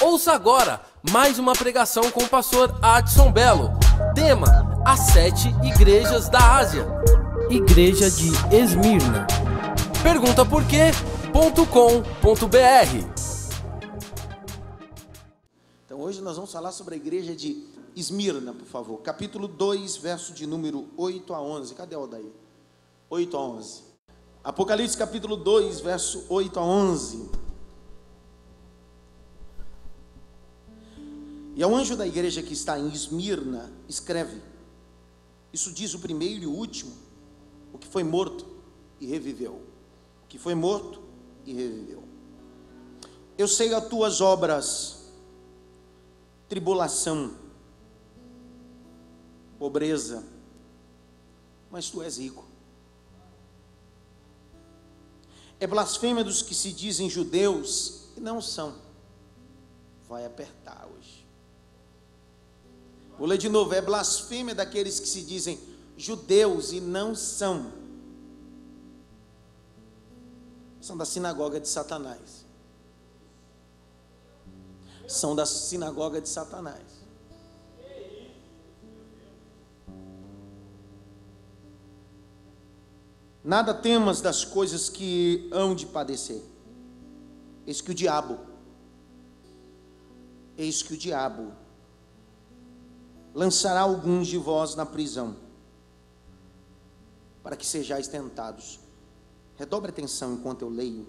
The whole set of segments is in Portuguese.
Ouça agora mais uma pregação com o pastor Adson Belo. Tema: as 7 igrejas da Ásia. Igreja de Esmirna. Perguntaporquê.com.br. Então hoje nós vamos falar sobre a igreja de Esmirna, por favor. Capítulo 2, verso de número 8 a 11. Cadê o Aldair? 8 a 11. Apocalipse capítulo 2, verso 8 a 11. E ao anjo da igreja que está em Esmirna, escreve: isso diz o primeiro e o último, o que foi morto e reviveu. O que foi morto e reviveu. Eu sei as tuas obras, tribulação, pobreza, mas tu és rico. É blasfêmia dos que se dizem judeus e não são. Vai apertar hoje. Vou ler de novo. É blasfêmia daqueles que se dizem judeus e não são. São da sinagoga de Satanás. São da sinagoga de Satanás. Nada temas das coisas que hão de padecer. Eis que o diabo lançará alguns de vós na prisão, para que sejais tentados. Redobre atenção enquanto eu leio.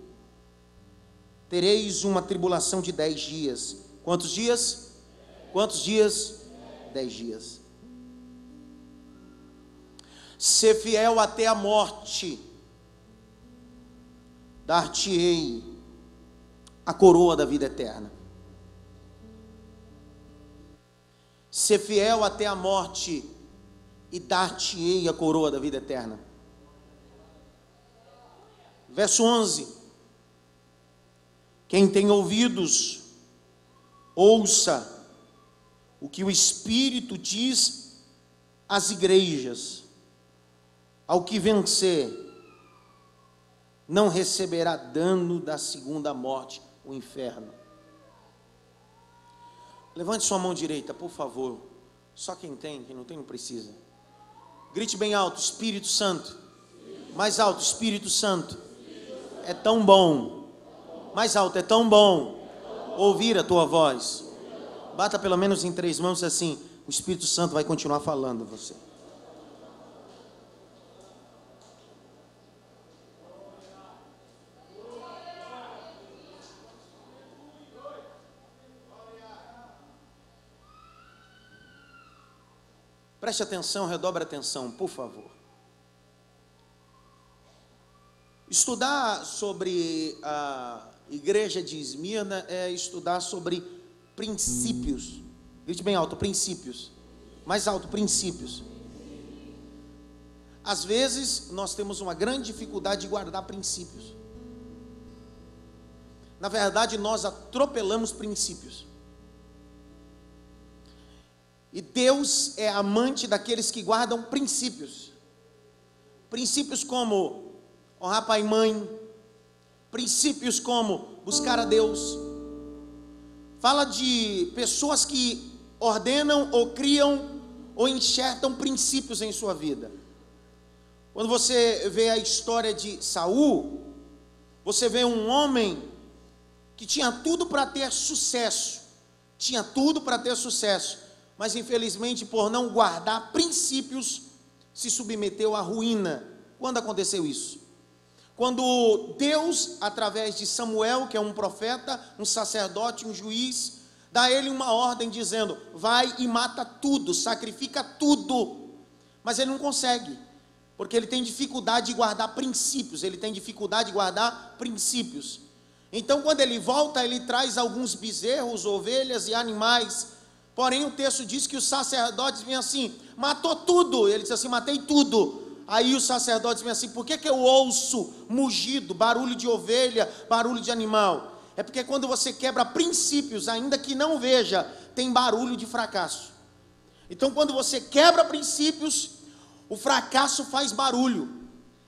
Tereis uma tribulação de 10 dias. Quantos dias? Quantos dias? 10 dias. Ser fiel até a morte, dar-te-ei a coroa da vida eterna. Ser fiel até a morte e dar-te-ei a coroa da vida eterna. Verso 11. Quem tem ouvidos, ouça o que o Espírito diz às igrejas. Ao que vencer, não receberá dano da segunda morte, o inferno. Levante sua mão direita, por favor. Só quem tem, quem não tem não precisa. Grite bem alto: Espírito Santo. Mais alto: Espírito Santo. É tão bom. Mais alto: é tão bom ouvir a tua voz. Bata pelo menos em 3 mãos assim: o Espírito Santo vai continuar falando você. Preste atenção, redobre atenção, por favor. Estudar sobre a igreja de Esmirna é estudar sobre princípios. Grite bem alto: princípios. Mais alto: princípios. Às vezes nós temos uma grande dificuldade de guardar princípios. Na verdade, nós atropelamos princípios. E Deus é amante daqueles que guardam princípios. Princípios como honrar pai e mãe. Princípios como buscar a Deus. Fala de pessoas que ordenam ou criam ou enxertam princípios em sua vida. Quando você vê a história de Saul, você vê um homem que tinha tudo para ter sucesso. Tinha tudo para ter sucesso. Mas infelizmente, por não guardar princípios, se submeteu à ruína. Quando aconteceu isso? Quando Deus, através de Samuel, que é um profeta, um sacerdote, um juiz, dá a ele uma ordem dizendo: vai e mata tudo, sacrifica tudo. Mas ele não consegue, porque ele tem dificuldade de guardar princípios. Então quando ele volta, ele traz alguns bezerros, ovelhas e animais. Porém o texto diz que os sacerdotes vêm assim: matou tudo. Ele diz assim: matei tudo. Aí os sacerdotes vêm assim: por que eu ouço mugido, barulho de ovelha, barulho de animal? É porque quando você quebra princípios, ainda que não veja, tem barulho de fracasso. Então quando você quebra princípios, o fracasso faz barulho.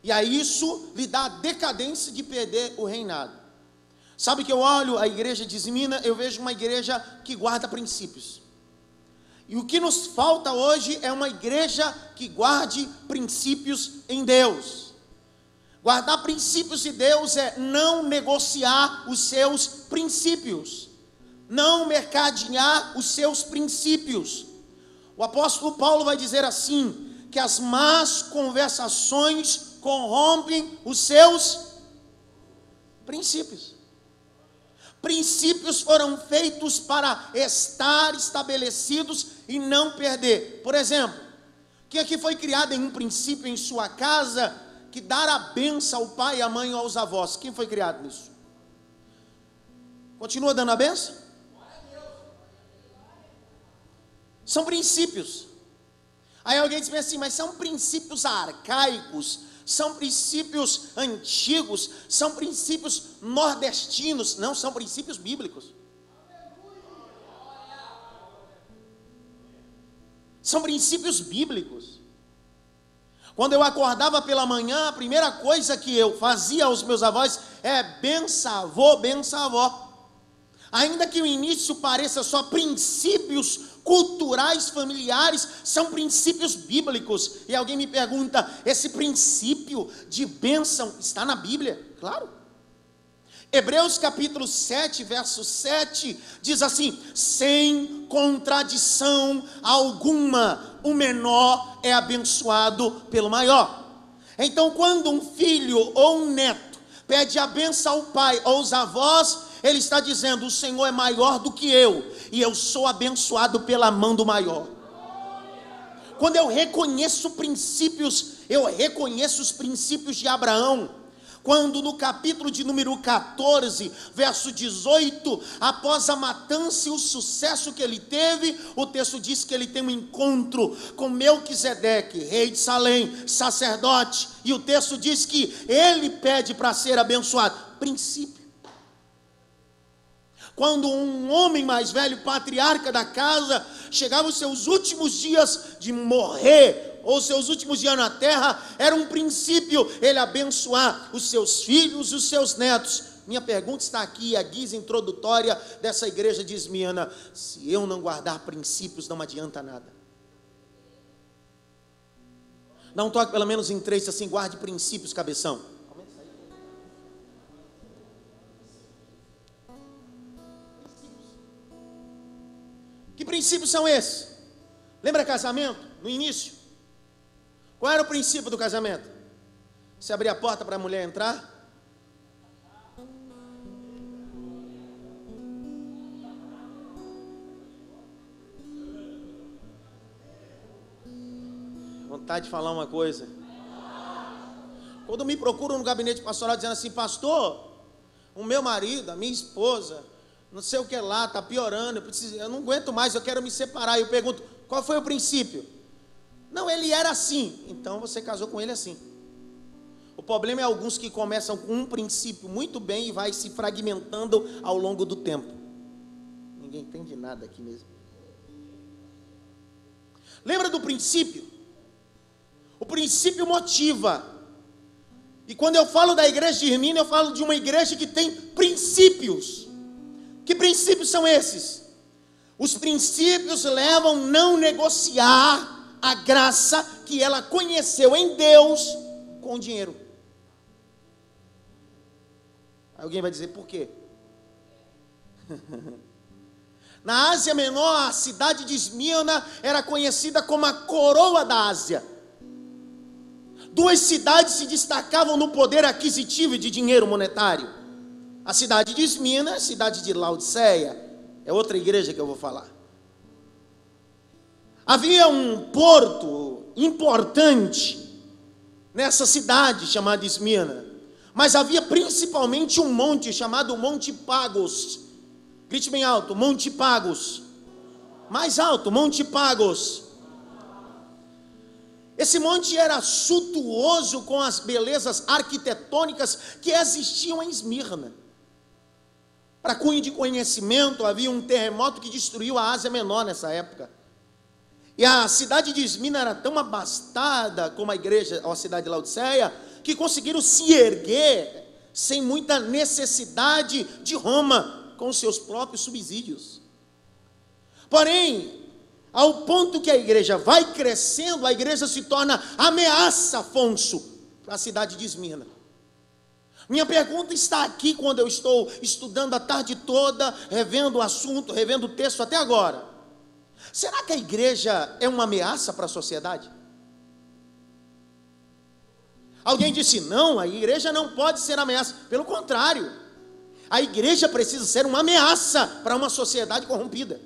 E aí isso lhe dá a decadência de perder o reinado. Sabe que eu olho a igreja de Esmirna, eu vejo uma igreja que guarda princípios. E o que nos falta hoje é uma igreja que guarde princípios em Deus. Guardar princípios de Deus é não negociar os seus princípios, não mercadear os seus princípios. O apóstolo Paulo vai dizer assim, que as más conversações corrompem os seus princípios. Princípios foram feitos para estar estabelecidos e não perder. Por exemplo, quem aqui foi criado em um princípio em sua casa, que dar a benção ao pai, à mãe ou aos avós? Quem foi criado nisso? Continua dando a benção? São princípios. Aí alguém diz assim, mas são princípios arcaicos, são princípios antigos, são princípios nordestinos. Não, são princípios bíblicos. São princípios bíblicos. Quando eu acordava pela manhã, a primeira coisa que eu fazia aos meus avós é benção avô, benção avó. Ainda que o início pareça só princípios culturais, familiares, são princípios bíblicos. E alguém me pergunta, esse princípio de bênção está na Bíblia? Claro. Hebreus capítulo 7, verso 7, diz assim, sem contradição alguma, o menor é abençoado pelo maior. Então, quando um filho ou um neto pede a bênção ao pai ou aos avós, ele está dizendo, o Senhor é maior do que eu, e eu sou abençoado pela mão do maior. Quando eu reconheço princípios, eu reconheço os princípios de Abraão. Quando no capítulo de número 14, verso 18, após a matança e o sucesso que ele teve, o texto diz que ele tem um encontro com Melquisedeque, rei de Salém, sacerdote, e o texto diz que ele pede para ser abençoado. Princípio. Quando um homem mais velho, patriarca da casa, chegava os seus últimos dias de morrer, ou seus últimos dias na terra, era um princípio ele abençoar os seus filhos e os seus netos. Minha pergunta está aqui, a guisa introdutória dessa igreja de Esmirna: se eu não guardar princípios, não adianta nada. Dá um toque pelo menos em 3, assim, guarde princípios, cabeção. Que princípios são esses? Lembra casamento? No início? Qual era o princípio do casamento? Você abrir a porta para a mulher entrar? Vontade de falar uma coisa. Quando me procuram no gabinete pastoral dizendo assim, pastor, o meu marido, a minha esposa, não sei o que lá, está piorando, eu não aguento mais, eu quero me separar. Eu pergunto, qual foi o princípio? Não, ele era assim. Então você casou com ele assim. O problema é alguns que começam com um princípio muito bem e vai se fragmentando ao longo do tempo. Ninguém entende nada aqui mesmo. Lembra do princípio? O princípio motiva. E quando eu falo da igreja de Esmirna, eu falo de uma igreja que tem princípios. Que princípios são esses? Os princípios levam a não negociar a graça que ela conheceu em Deus com o dinheiro. Alguém vai dizer por quê? Na Ásia Menor, a cidade de Esmirna era conhecida como a coroa da Ásia. Duas cidades se destacavam no poder aquisitivo e de dinheiro monetário. A cidade de Esmirna, a cidade de Laodiceia, é outra igreja que eu vou falar. Havia um porto importante nessa cidade chamada Esmirna, mas havia principalmente um monte chamado Monte Pagos. Grite bem alto, Monte Pagos. Mais alto, Monte Pagos. Esse monte era suntuoso com as belezas arquitetônicas que existiam em Esmirna. Para cunho de conhecimento, havia um terremoto que destruiu a Ásia Menor nessa época. E a cidade de Esmirna era tão abastada como a igreja, ou a cidade de Laodiceia, que conseguiram se erguer sem muita necessidade de Roma, com seus próprios subsídios. Porém, ao ponto que a igreja vai crescendo, a igreja se torna ameaça, Afonso, para a cidade de Esmirna. Minha pergunta está aqui quando eu estou estudando a tarde toda, revendo o assunto, revendo o texto até agora. Será que a igreja é uma ameaça para a sociedade? Alguém disse, não, a igreja não pode ser ameaça. Pelo contrário, a igreja precisa ser uma ameaça para uma sociedade corrompida.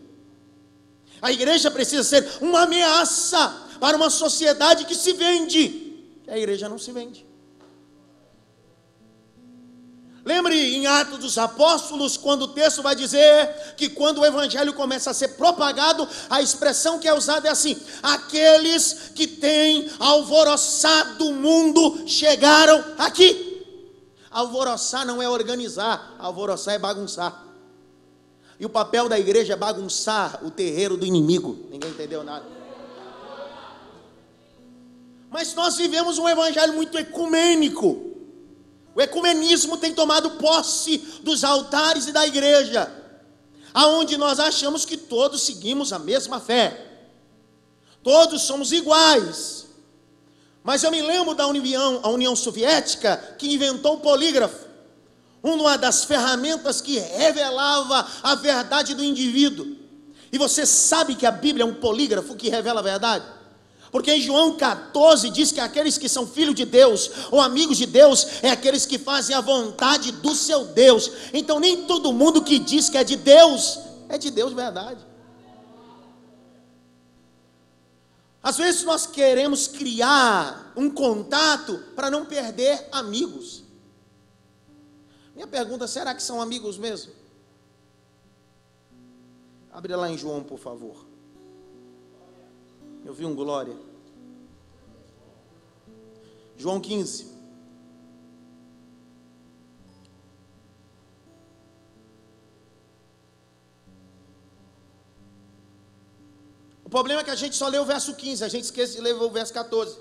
A igreja precisa ser uma ameaça para uma sociedade que se vende. A igreja não se vende. Lembre em Atos dos Apóstolos, quando o texto vai dizer que quando o evangelho começa a ser propagado, a expressão que é usada é assim: aqueles que têm alvoroçado o mundo chegaram aqui. Alvoroçar não é organizar, alvoroçar é bagunçar. E o papel da igreja é bagunçar o terreiro do inimigo. Ninguém entendeu nada. Mas nós vivemos um evangelho muito ecumênico. O ecumenismo tem tomado posse dos altares e da igreja, aonde nós achamos que todos seguimos a mesma fé, todos somos iguais. Mas eu me lembro da União Soviética, que inventou o polígrafo, uma das ferramentas que revelava a verdade do indivíduo. E você sabe que a Bíblia é um polígrafo que revela a verdade? Porque em João 14 diz que aqueles que são filhos de Deus, ou amigos de Deus, é aqueles que fazem a vontade do seu Deus. Então nem todo mundo que diz que é de Deus verdade. Às vezes nós queremos criar um contato para não perder amigos. Minha pergunta, será que são amigos mesmo? Abre lá em João, por favor. Eu vi um glória. João 15. O problema é que a gente só lê o verso 15, a gente esquece de ler o verso 14.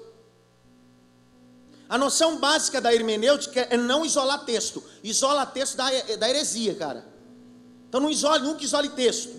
A noção básica da hermenêutica é não isolar texto. Isola texto da heresia, cara. Então não isole, nunca isole texto.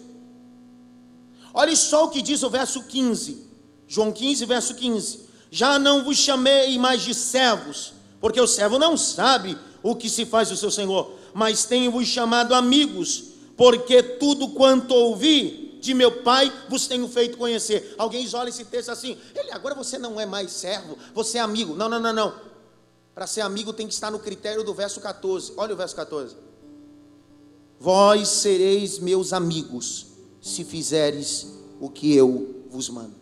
Olha só o que diz o verso 15. João 15, verso 15. Já não vos chamei mais de servos, porque o servo não sabe o que se faz do seu senhor, mas tenho-vos chamado amigos, porque tudo quanto ouvi de meu pai vos tenho feito conhecer. Alguém isola esse texto assim: agora você não é mais servo, você é amigo. Não. Para ser amigo tem que estar no critério do verso 14. Olha o verso 14. Vós sereis meus amigos, se fizeres o que eu vos mando.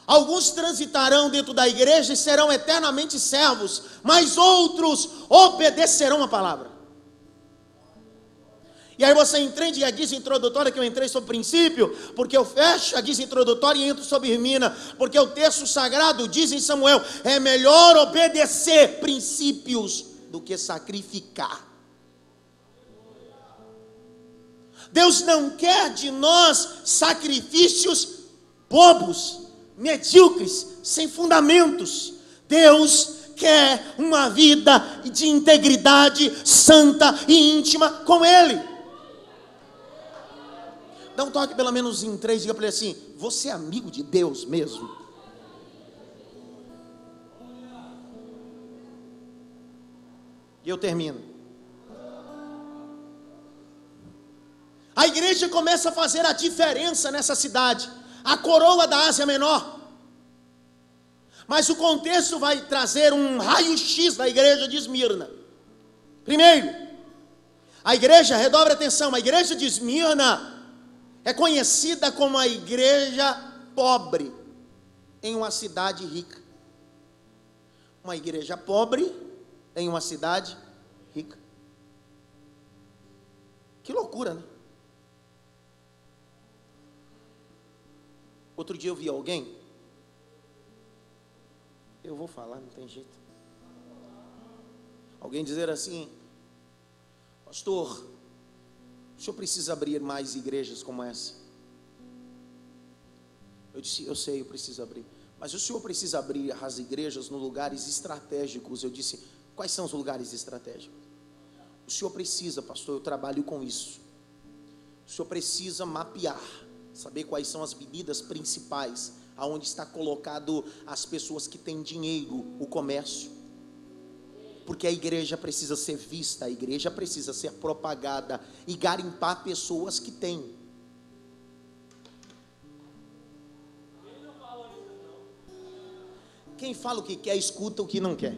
Alguns transitarão dentro da igreja e serão eternamente servos, mas outros obedecerão a palavra. E aí você entende a guisa introdutória que eu entrei sobre princípio, porque eu fecho a guisa introdutória e entro sobre Irmina, porque o texto sagrado diz em Samuel: é melhor obedecer princípios do que sacrificar. Deus não quer de nós sacrifícios bobos, medíocres, sem fundamentos. Deus quer uma vida de integridade santa e íntima com Ele. Dá um toque pelo menos em 3, diga para ele assim: você é amigo de Deus mesmo? E eu termino. A igreja começa a fazer a diferença nessa cidade, a coroa da Ásia Menor. Mas o contexto vai trazer um raio-x da igreja de Esmirna. Primeiro, a igreja, redobre a atenção, a igreja de Esmirna é conhecida como a igreja pobre em uma cidade rica. Uma igreja pobre em uma cidade rica. Que loucura, né? Outro dia eu vi alguém, eu vou falar, não tem jeito. Alguém dizer assim: pastor, o senhor precisa abrir mais igrejas como essa. Eu disse: eu sei, eu preciso abrir. Mas o senhor precisa abrir as igrejas nos lugares estratégicos. Eu disse, quais são os lugares estratégicos? O senhor precisa, pastor, eu trabalho com isso. O senhor precisa mapear, saber quais são as medidas principais, aonde está colocado as pessoas que têm dinheiro, o comércio. Porque a igreja precisa ser vista, a igreja precisa ser propagada e garimpar pessoas que têm. Quem fala o que quer, escuta o que não quer.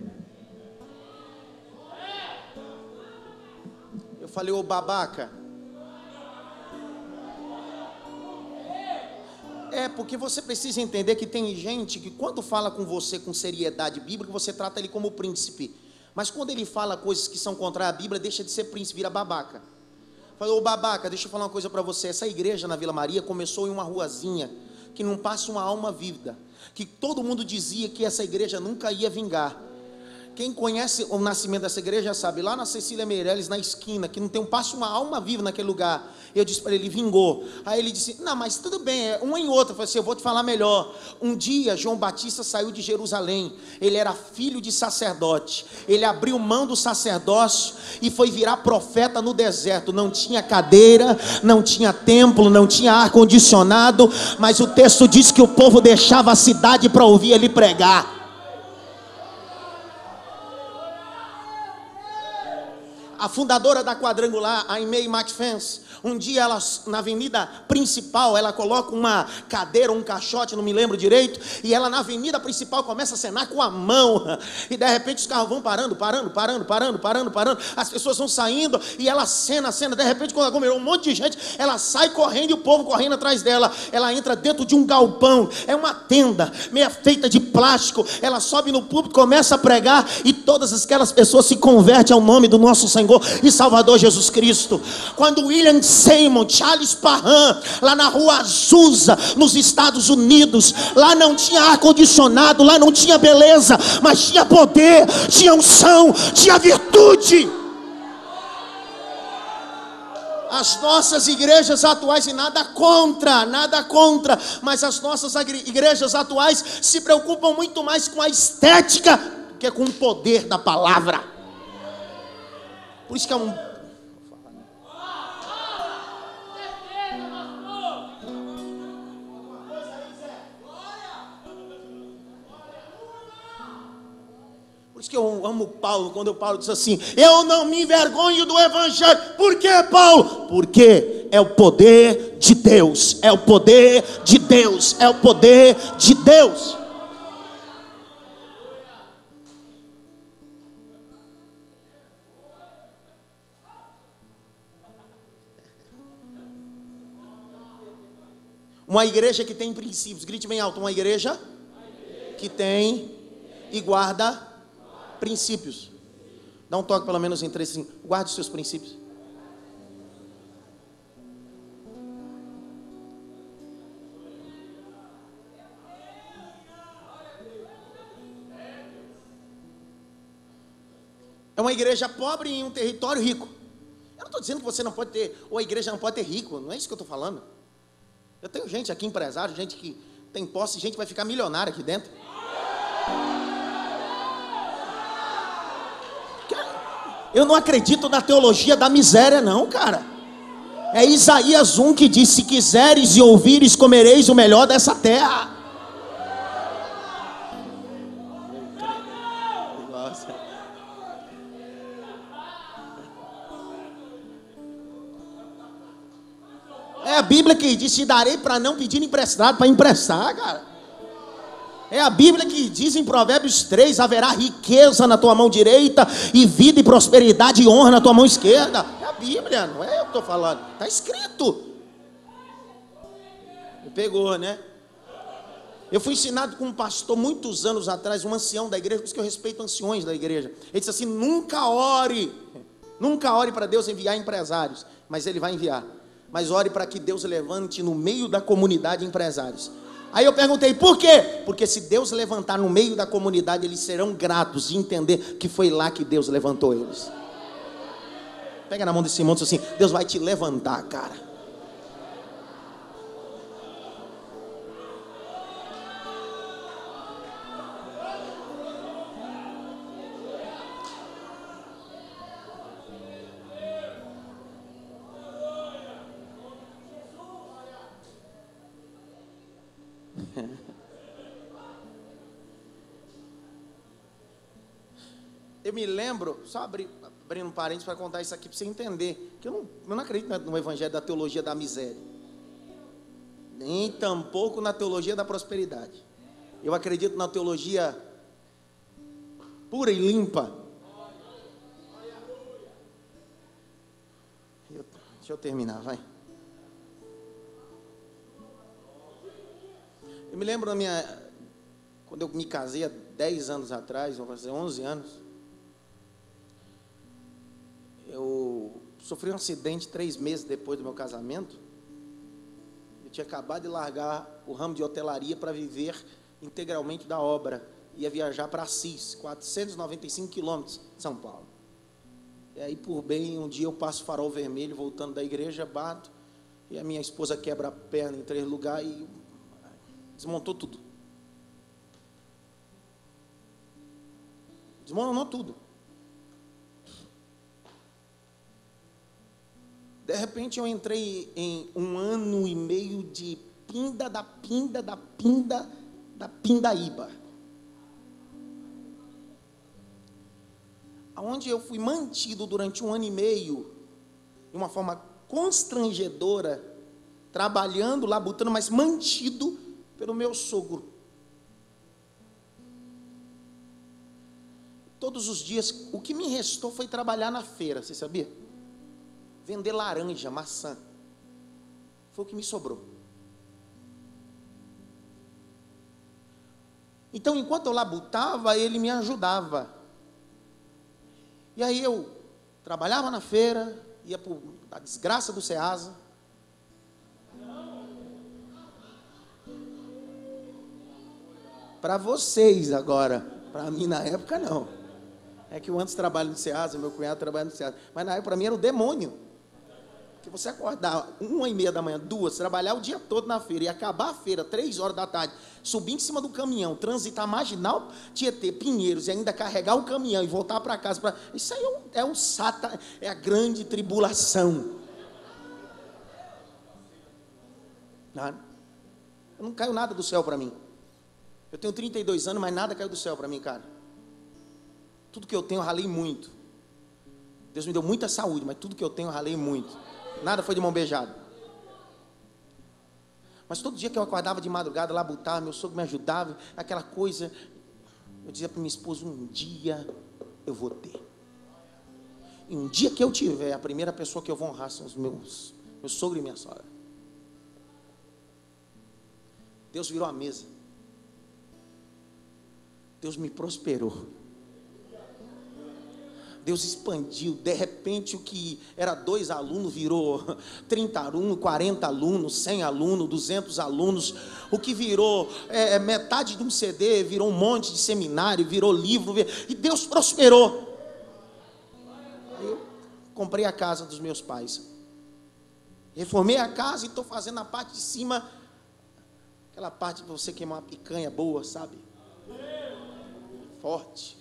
Eu falei, ô babaca. Porque você precisa entender que tem gente que quando fala com você com seriedade bíblica, você trata ele como príncipe. Mas quando ele fala coisas que são contra a Bíblia, deixa de ser príncipe, vira babaca. Falou, ô babaca, deixa eu falar uma coisa para você. Essa igreja na Vila Maria começou em uma ruazinha que não passa uma alma viva, que todo mundo dizia que essa igreja nunca ia vingar. Quem conhece o nascimento dessa igreja sabe, lá na Cecília Meirelles, na esquina, que não tem passa uma alma viva naquele lugar. Eu disse para ele, vingou. Aí ele disse, não, mas tudo bem, é um em outro. Eu falei assim, eu vou te falar melhor. Um dia, João Batista saiu de Jerusalém. Ele era filho de sacerdote. Ele abriu mão do sacerdócio e foi virar profeta no deserto. Não tinha cadeira, não tinha templo, não tinha ar-condicionado. Mas o texto diz que o povo deixava a cidade para ouvir ele pregar. A fundadora da Quadrangular, a Aimee McFence, um dia ela, na avenida principal, ela coloca uma cadeira, um caixote, não me lembro direito, e ela na avenida principal começa a acenar com a mão, e de repente os carros vão parando, as pessoas vão saindo, e ela acena, de repente quando ela aglomerou um monte de gente, ela sai correndo e o povo correndo atrás dela. Ela entra dentro de um galpão, é uma tenda, meia feita de plástico, ela sobe no púlpito, começa a pregar, e todas aquelas pessoas se convertem ao nome do nosso Senhor e Salvador Jesus Cristo. Quando William Seymour, Charles Parham, lá na rua Azusa, nos Estados Unidos, lá não tinha ar-condicionado, lá não tinha beleza, mas tinha poder, tinha unção, tinha virtude. As nossas igrejas atuais, e nada contra, mas as nossas igrejas atuais se preocupam muito mais com a estética do que com o poder da palavra. Por isso que é um... Por isso que eu amo Paulo, quando o Paulo diz assim, eu não me envergonho do evangelho. Por que, Paulo? Porque é o poder de Deus, é o poder de Deus, é o poder de Deus. Uma igreja que tem princípios, grite bem alto, uma igreja que tem e guarda princípios. Dá um toque pelo menos em 3, assim, guarde os seus princípios. É uma igreja pobre em um território rico. Eu não estou dizendo que você não pode ter, ou a igreja não pode ter rico, não é isso que eu estou falando. Eu tenho gente aqui, empresário, gente que tem posse, gente que vai ficar milionária aqui dentro. Eu não acredito na teologia da miséria não, cara. É Isaías 1 que diz, se quiseres e ouvires, comereis o melhor dessa terra. É a Bíblia que diz, te darei para não pedir emprestado, para emprestar, cara. É a Bíblia que diz em Provérbios 3, haverá riqueza na tua mão direita, e vida e prosperidade e honra na tua mão esquerda. É a Bíblia, não é eu que estou falando, está escrito. Me pegou, né? Eu fui ensinado com um pastor muitos anos atrás, um ancião da igreja, por isso que eu respeito anciões da igreja. Ele disse assim, nunca ore para Deus enviar empresários, mas Ele vai enviar. Mas ore para que Deus levante no meio da comunidade empresários. Aí eu perguntei, por quê? Porque se Deus levantar no meio da comunidade, eles serão gratos de entender que foi lá que Deus levantou eles. Pega na mão desse irmão e diz assim, Deus vai te levantar, cara. Eu me lembro, só abrindo um parênteses para contar isso aqui, para você entender, que eu não acredito no evangelho da teologia da miséria, nem tampouco na teologia da prosperidade. Eu acredito na teologia pura e limpa. Deixa eu terminar, vai. Eu me lembro quando eu me casei há 10 anos atrás, vou fazer 11 anos, eu sofri um acidente 3 meses depois do meu casamento. Eu tinha acabado de largar o ramo de hotelaria para viver integralmente da obra. Ia viajar para Assis, 495 quilômetros de São Paulo. E aí, por bem, um dia eu passo farol vermelho, voltando da igreja, bato, e a minha esposa quebra a perna em 3 lugares e desmontou tudo. Desmoronou tudo. De repente eu entrei em 1 ano e meio de pindaíba. Onde eu fui mantido durante 1 ano e meio, de uma forma constrangedora, trabalhando, labutando, mas mantido pelo meu sogro. Todos os dias, o que me restou foi trabalhar na feira, você sabia? Vender laranja, maçã. Foi o que me sobrou. Então, enquanto eu labutava, ele me ajudava. E aí eu trabalhava na feira, ia para a desgraça do Ceasa. Para vocês agora, para mim na época não. É que eu antes trabalho no Ceasa, meu cunhado trabalha no Ceasa. Mas na época para mim era o demônio. Que você acordar 1h30 da manhã, 2, trabalhar o dia todo na feira e acabar a feira 3 horas da tarde, subir em cima do caminhão, transitar Marginal Tietê, Pinheiros e ainda carregar o caminhão e voltar para casa. Isso aí é um sata, é a grande tribulação. Eu não caiu nada do céu para mim. Eu tenho 32 anos, mas nada caiu do céu para mim, cara. Tudo que eu tenho eu ralei muito. Deus me deu muita saúde, mas tudo que eu tenho eu ralei muito. Nada foi de mão beijada. Mas todo dia que eu acordava de madrugada, labutava, meu sogro me ajudava, aquela coisa. Eu dizia para minha esposa, um dia eu vou ter. E um dia que eu tiver, a primeira pessoa que eu vou honrar são os meu sogro e minha sogra. Deus virou a mesa. Deus me prosperou. Deus expandiu, de repente o que era 2 alunos virou 30 alunos, 40 alunos, 100 alunos, 200 alunos. O que virou metade de um CD, virou um monte de seminário, virou livro, e Deus prosperou. Eu comprei a casa dos meus pais, reformei a casa e estou fazendo a parte de cima, aquela parte de você queimar uma picanha boa, sabe? Forte.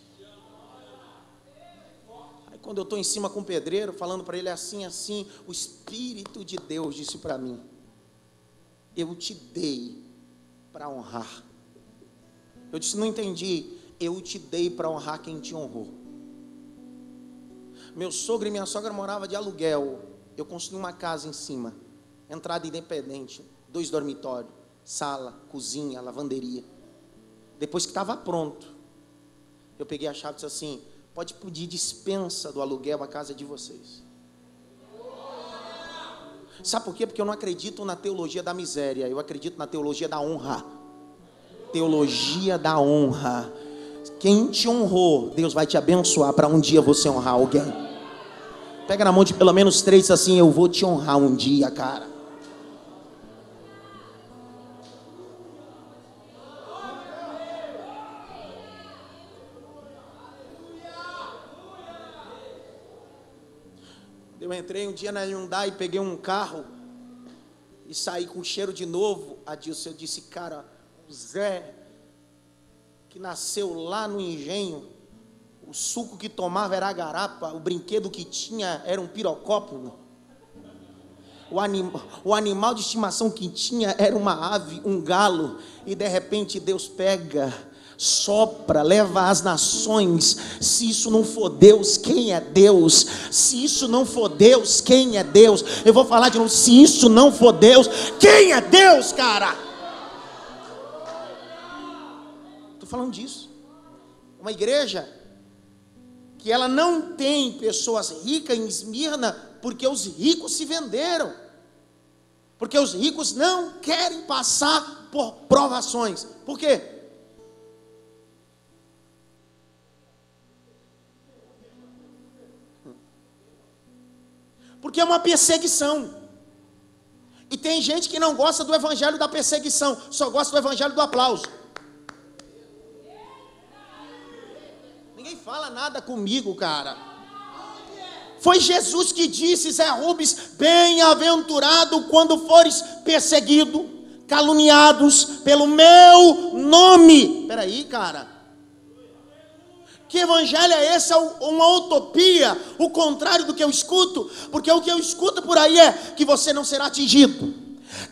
Quando eu estou em cima com o pedreiro, falando para ele assim, o Espírito de Deus disse para mim, eu te dei para honrar. Eu disse, não entendi. Eu te dei para honrar quem te honrou. Meu sogro e minha sogra moravam de aluguel. Eu construí uma casa em cima, entrada independente, 2 dormitórios, sala, cozinha, lavanderia. Depois que estava pronto, eu peguei a chave e disse assim, pode pedir dispensa do aluguel à casa de vocês. Sabe por quê? Porque eu não acredito na teologia da miséria, eu acredito na teologia da honra. Teologia da honra. Quem te honrou, Deus vai te abençoar para um dia você honrar alguém. Pega na mão de pelo menos 3 assim, eu vou te honrar um dia, cara. Eu entrei um dia na Hyundai, peguei um carro e saí com cheiro de novo. Adilson, eu disse, cara, o Zé, que nasceu lá no engenho, o suco que tomava era garapa, o brinquedo que tinha era um pirocópio. O animal de estimação que tinha era uma ave, um galo, e de repente Deus pega, sopra, leva às nações. Se isso não for Deus, quem é Deus? Se isso não for Deus, quem é Deus? Eu vou falar de novo, se isso não for Deus, quem é Deus, cara? Estou falando disso. Uma igreja que ela não tem pessoas ricas em Esmirna, porque os ricos se venderam, porque os ricos não querem passar por provações. Por quê? Porque é uma perseguição. E tem gente que não gosta do evangelho da perseguição, só gosta do evangelho do aplauso. Ninguém fala nada comigo, cara. Foi Jesus que disse, Zé Rubens: bem-aventurado quando fores perseguido, caluniados pelo meu nome. Espera aí, cara. Que evangelho é esse? É uma utopia, o contrário do que eu escuto. Porque o que eu escuto por aí é que você não será atingido,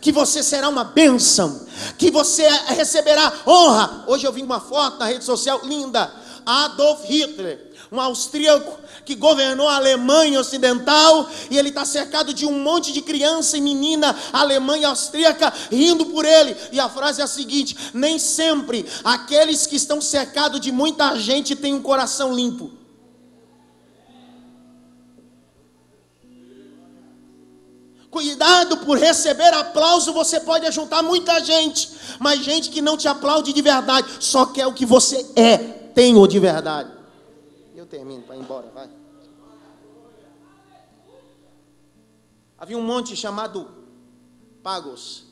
que você será uma bênção, que você receberá honra. Hoje eu vi uma foto na rede social linda. Adolf Hitler, um austríaco que governou a Alemanha Ocidental, e ele está cercado de um monte de criança e menina alemã e austríaca rindo por ele. E a frase é a seguinte: nem sempre aqueles que estão cercados de muita gente têm um coração limpo. Cuidado, por receber aplauso você pode ajuntar muita gente, mas gente que não te aplaude de verdade, só quer o que você tem de verdade. Eu termino para ir embora, vai. Havia um monte chamado Pagos.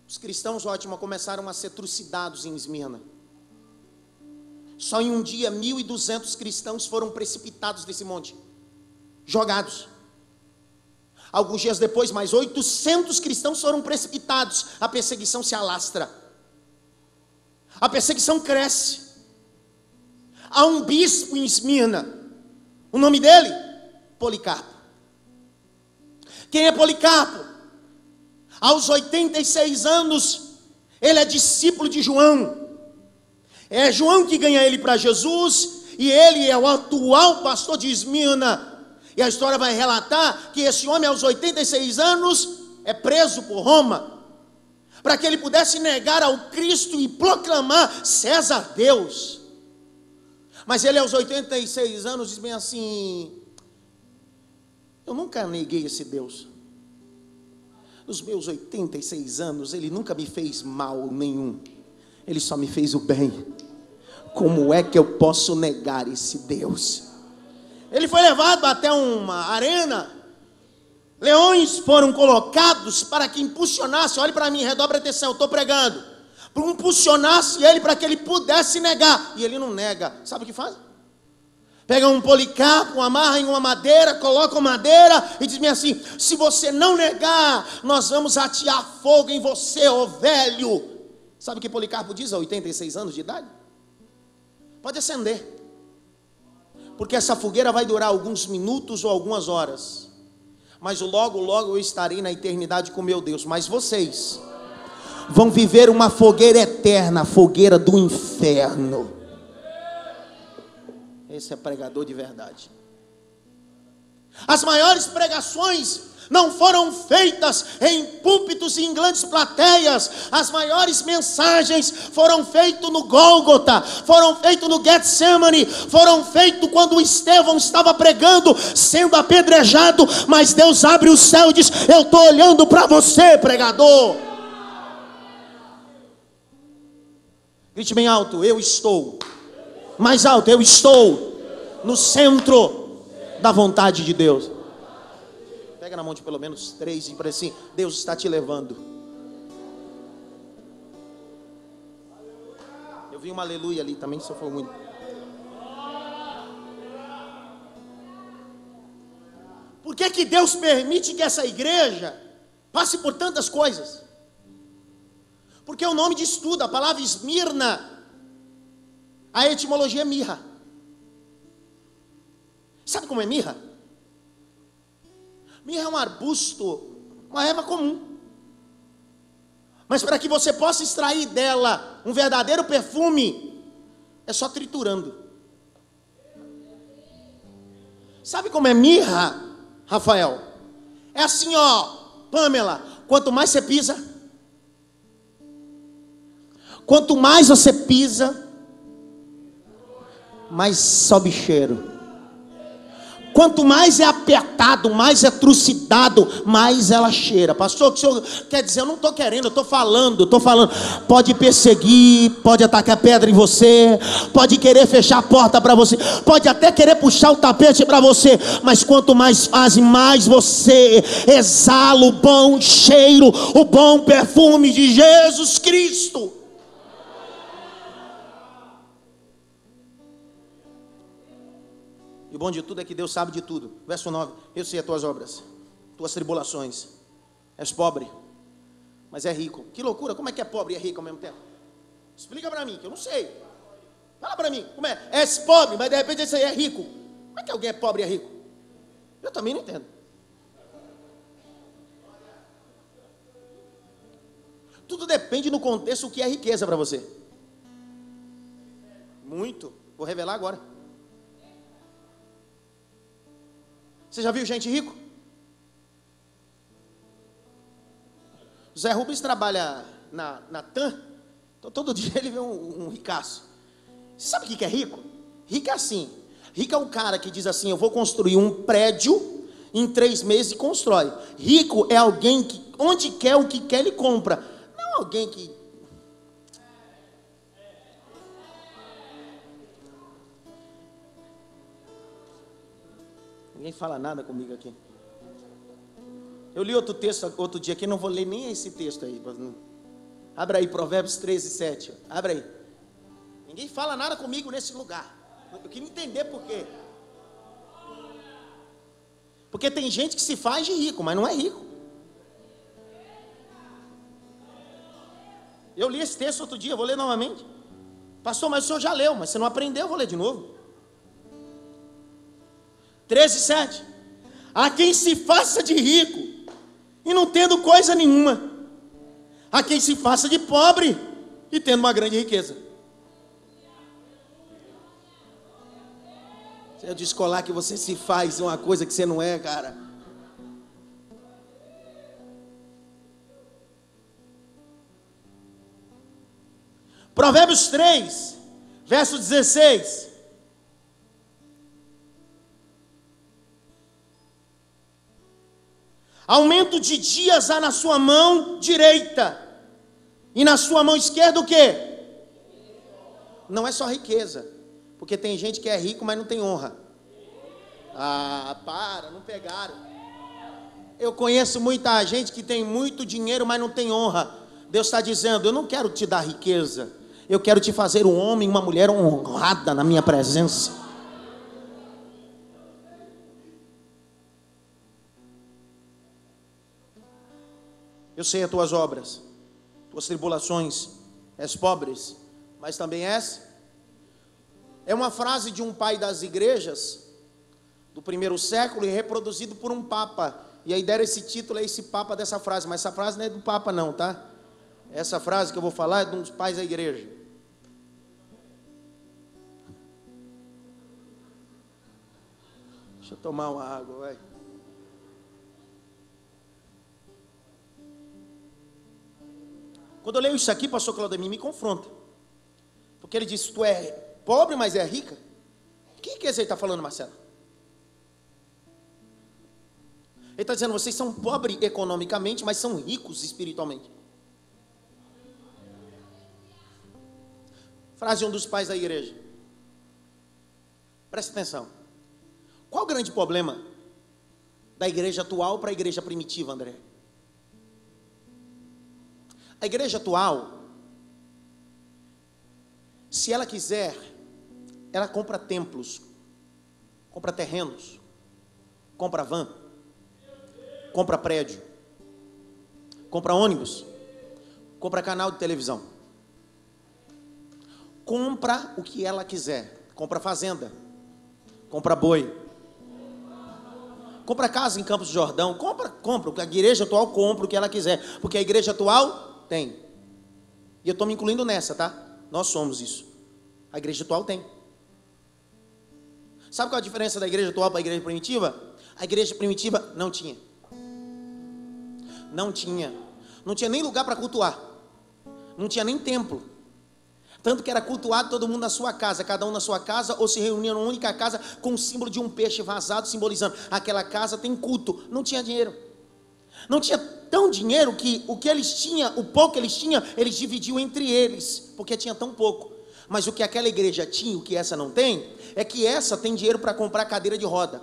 Os cristãos, ótimo, começaram a ser trucidados em Esmirna. Só em um dia 1.200 cristãos foram precipitados desse monte, jogados. Alguns dias depois, mais 800 cristãos foram precipitados. A perseguição se alastra, a perseguição cresce. Há um bispo em Esmirna, o nome dele? Policarpo. Quem é Policarpo? Aos 86 anos, ele é discípulo de João. É João que ganha ele para Jesus, e ele é o atual pastor de Esmirna. E a história vai relatar que esse homem, aos 86 anos, é preso por Roma, para que ele pudesse negar ao Cristo e proclamar César Deus. Mas ele, aos 86 anos, diz bem assim: eu nunca neguei esse Deus. Nos meus 86 anos, ele nunca me fez mal nenhum, ele só me fez o bem. Como é que eu posso negar esse Deus? Ele foi levado até uma arena. Leões foram colocados para que impulsionasse. Olhe para mim, redobre a atenção, eu estou pregando. Para impulsionasse ele, para que ele pudesse negar. E ele não nega. Sabe o que faz? Pega um Policarpo, amarra em uma madeira, coloca uma madeira e diz-me assim: se você não negar, nós vamos atear fogo em você, ó velho. Sabe o que Policarpo diz aos 86 anos de idade? Pode acender, porque essa fogueira vai durar alguns minutos ou algumas horas, mas logo, logo eu estarei na eternidade com meu Deus. Mas vocês vão viver uma fogueira eterna, a fogueira do inferno. Esse é pregador de verdade. As maiores pregações não foram feitas em púlpitos e em grandes plateias. As maiores mensagens foram feitas no Gólgota, foram feitas no Getsemane, foram feitas quando Estevão estava pregando, sendo apedrejado. Mas Deus abre o céu e diz: eu estou olhando para você, pregador. Grite bem alto: eu estou. Mais alto: eu estou no centro da vontade de Deus. Pega na mão de pelo menos 3 e para assim: Deus está te levando. Eu vi uma aleluia ali também, se eu for muito. Por que que Deus permite que essa igreja passe por tantas coisas? Porque o nome diz tudo. A palavra Esmirna, a etimologia é mirra. Sabe como é mirra? Mirra é um arbusto, uma erva comum. Mas para que você possa extrair dela um verdadeiro perfume, é só triturando. Sabe como é mirra, Rafael? É assim, ó, Pamela, quanto mais você pisa, quanto mais você pisa, mais sobe cheiro. Quanto mais é apertado, mais é trucidado, mais ela cheira. Pastor, o que o senhor quer dizer? Eu não estou querendo, eu estou falando. Pode perseguir, pode atacar pedra em você, pode querer fechar a porta para você, pode até querer puxar o tapete para você, mas quanto mais faz, mais você exala o bom cheiro, o bom perfume de Jesus Cristo. E o bom de tudo é que Deus sabe de tudo. Verso 9, eu sei as tuas obras, tuas tribulações. És pobre, mas é rico. Que loucura, como é que é pobre e é rico ao mesmo tempo? Explica para mim, que eu não sei. Fala para mim, como é? És pobre, mas de repente esse aí é rico. Como é que alguém é pobre e é rico? Eu também não entendo. Tudo depende no contexto o que é riqueza para você. Muito, vou revelar agora. Você já viu gente rico? Zé Rubens trabalha na TAM, então todo dia ele vê um ricaço. Você sabe o que é rico? Rico é assim. Rico é um cara que diz assim: eu vou construir um prédio em 3 meses e constrói. Rico é alguém que onde quer o que quer ele compra. Não alguém que... Ninguém fala nada comigo aqui. Eu li outro texto outro dia aqui, não vou ler nem esse texto aí. Abra aí, Provérbios 13:7. Abra aí. Ninguém fala nada comigo nesse lugar. Eu queria entender por quê. Porque tem gente que se faz de rico, mas não é rico. Eu li esse texto outro dia, vou ler novamente. Pastor, mas o senhor já leu, mas você não aprendeu, eu vou ler de novo. 13:7. A quem se faça de rico e não tendo coisa nenhuma, a quem se faça de pobre e tendo uma grande riqueza. Se eu descolar que você se faz uma coisa que você não é, cara. Provérbios 3, verso 16. Aumento de dias há na sua mão direita, e na sua mão esquerda o quê? Não é só riqueza, porque tem gente que é rico, mas não tem honra. Ah, não pegaram. Eu conheço muita gente que tem muito dinheiro, mas não tem honra. Deus está dizendo: eu não quero te dar riqueza, eu quero te fazer um homem e uma mulher honrada na minha presença. Eu sei as tuas obras, tuas tribulações, és pobres, mas também és. É uma frase de um pai das igrejas do 1º século e reproduzido por um papa. E aí deram esse título a esse papa dessa frase, mas essa frase não é do papa não, tá? Essa frase que eu vou falar é de um dos pais da igreja. Deixa eu tomar uma água, vai. Quando eu leio isso aqui, pastor Claudemir, me confronta. Porque ele diz: tu é pobre, mas é rica. O que ele está falando, Marcelo? Ele está dizendo: vocês são pobres economicamente, mas são ricos espiritualmente. Frase de um dos pais da igreja. Presta atenção. Qual o grande problema da igreja atual para a igreja primitiva, André? A igreja atual, se ela quiser, ela compra templos, compra terrenos, compra van, compra prédio, compra ônibus, compra canal de televisão, compra o que ela quiser, compra fazenda, compra boi, compra casa em Campos do Jordão, compra, porque a igreja atual compra o que ela quiser, porque a igreja atual tem. E eu estou me incluindo nessa, tá? Nós somos isso. A igreja atual tem. Sabe qual é a diferença da igreja atual para a igreja primitiva? A igreja primitiva não tinha. Não tinha nem lugar para cultuar. Não tinha nem templo. Tanto que era cultuado todo mundo na sua casa, cada um na sua casa, ou se reunia numa única casa com o símbolo de um peixe vazado, simbolizando aquela casa tem culto. Não tinha dinheiro. Não tinha tão dinheiro que o que eles tinham, o pouco que eles tinham, eles dividiam entre eles, porque tinha tão pouco. Mas o que aquela igreja tinha, o que essa não tem, é que essa tem dinheiro para comprar cadeira de roda.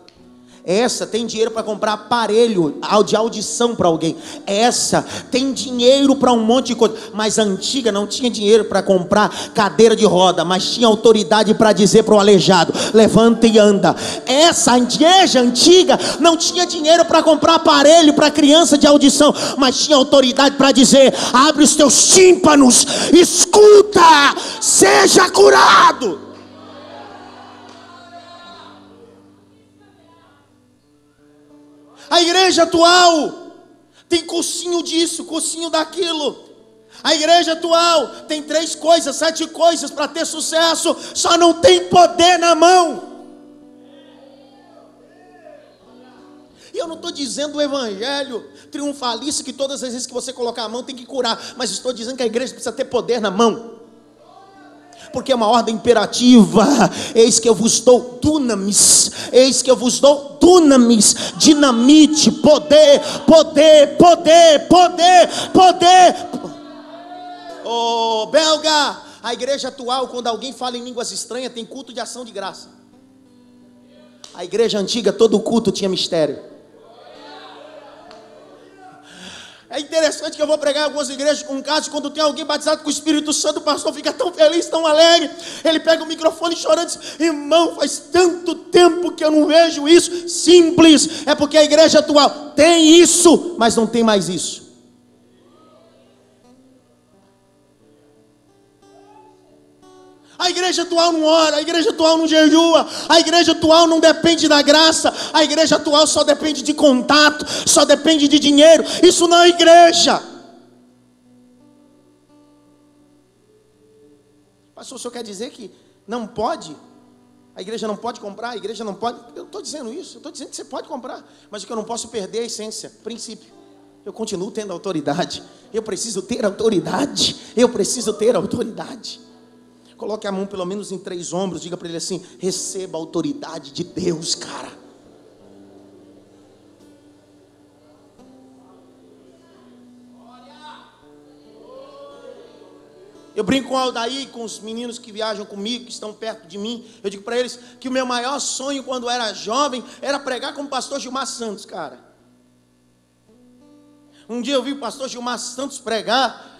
Essa tem dinheiro para comprar aparelho de audição para alguém. Essa tem dinheiro para um monte de coisa. Mas a antiga não tinha dinheiro para comprar cadeira de roda, mas tinha autoridade para dizer para o aleijado: levanta e anda. Essa igreja antiga não tinha dinheiro para comprar aparelho para criança de audição, mas tinha autoridade para dizer: abre os teus tímpanos, escuta, seja curado. A igreja atual tem cursinho disso, cursinho daquilo. A igreja atual tem 3 coisas, 7 coisas para ter sucesso, só não tem poder na mão. E eu não estou dizendo o evangelho triunfalista que todas as vezes que você colocar a mão tem que curar, mas estou dizendo que a igreja precisa ter poder na mão. Porque é uma ordem imperativa. Eis que eu vos dou dunamis. Eis que eu vos dou dunamis. Dinamite, poder, poder, poder, poder, poder. Ô, belga, a igreja atual, quando alguém fala em línguas estranhas, tem culto de ação de graça. A igreja antiga, todo culto tinha mistério. É interessante que eu vou pregar em algumas igrejas com um caso, quando tem alguém batizado com o Espírito Santo, o pastor fica tão feliz, tão alegre. Ele pega o microfone chorando e diz: irmão, faz tanto tempo que eu não vejo isso. Simples, é porque a igreja atual tem isso, mas não tem mais isso. A igreja atual não ora, a igreja atual não jejua, a igreja atual não depende da graça, a igreja atual só depende de contato, só depende de dinheiro. Isso não é igreja. Pastor, o senhor quer dizer que não pode? A igreja não pode comprar, a igreja não pode? Eu não estou dizendo isso, eu estou dizendo que você pode comprar, mas o que eu não posso perder é a essência, princípio. Eu continuo tendo autoridade, eu preciso ter autoridade, eu preciso ter autoridade. Coloque a mão pelo menos em 3 ombros, diga para ele assim: receba a autoridade de Deus, cara. Eu brinco com o Aldair, com os meninos que viajam comigo, que estão perto de mim. Eu digo para eles que o meu maior sonho quando era jovem era pregar como o pastor Gilmar Santos, cara. Um dia eu vi o pastor Gilmar Santos pregar.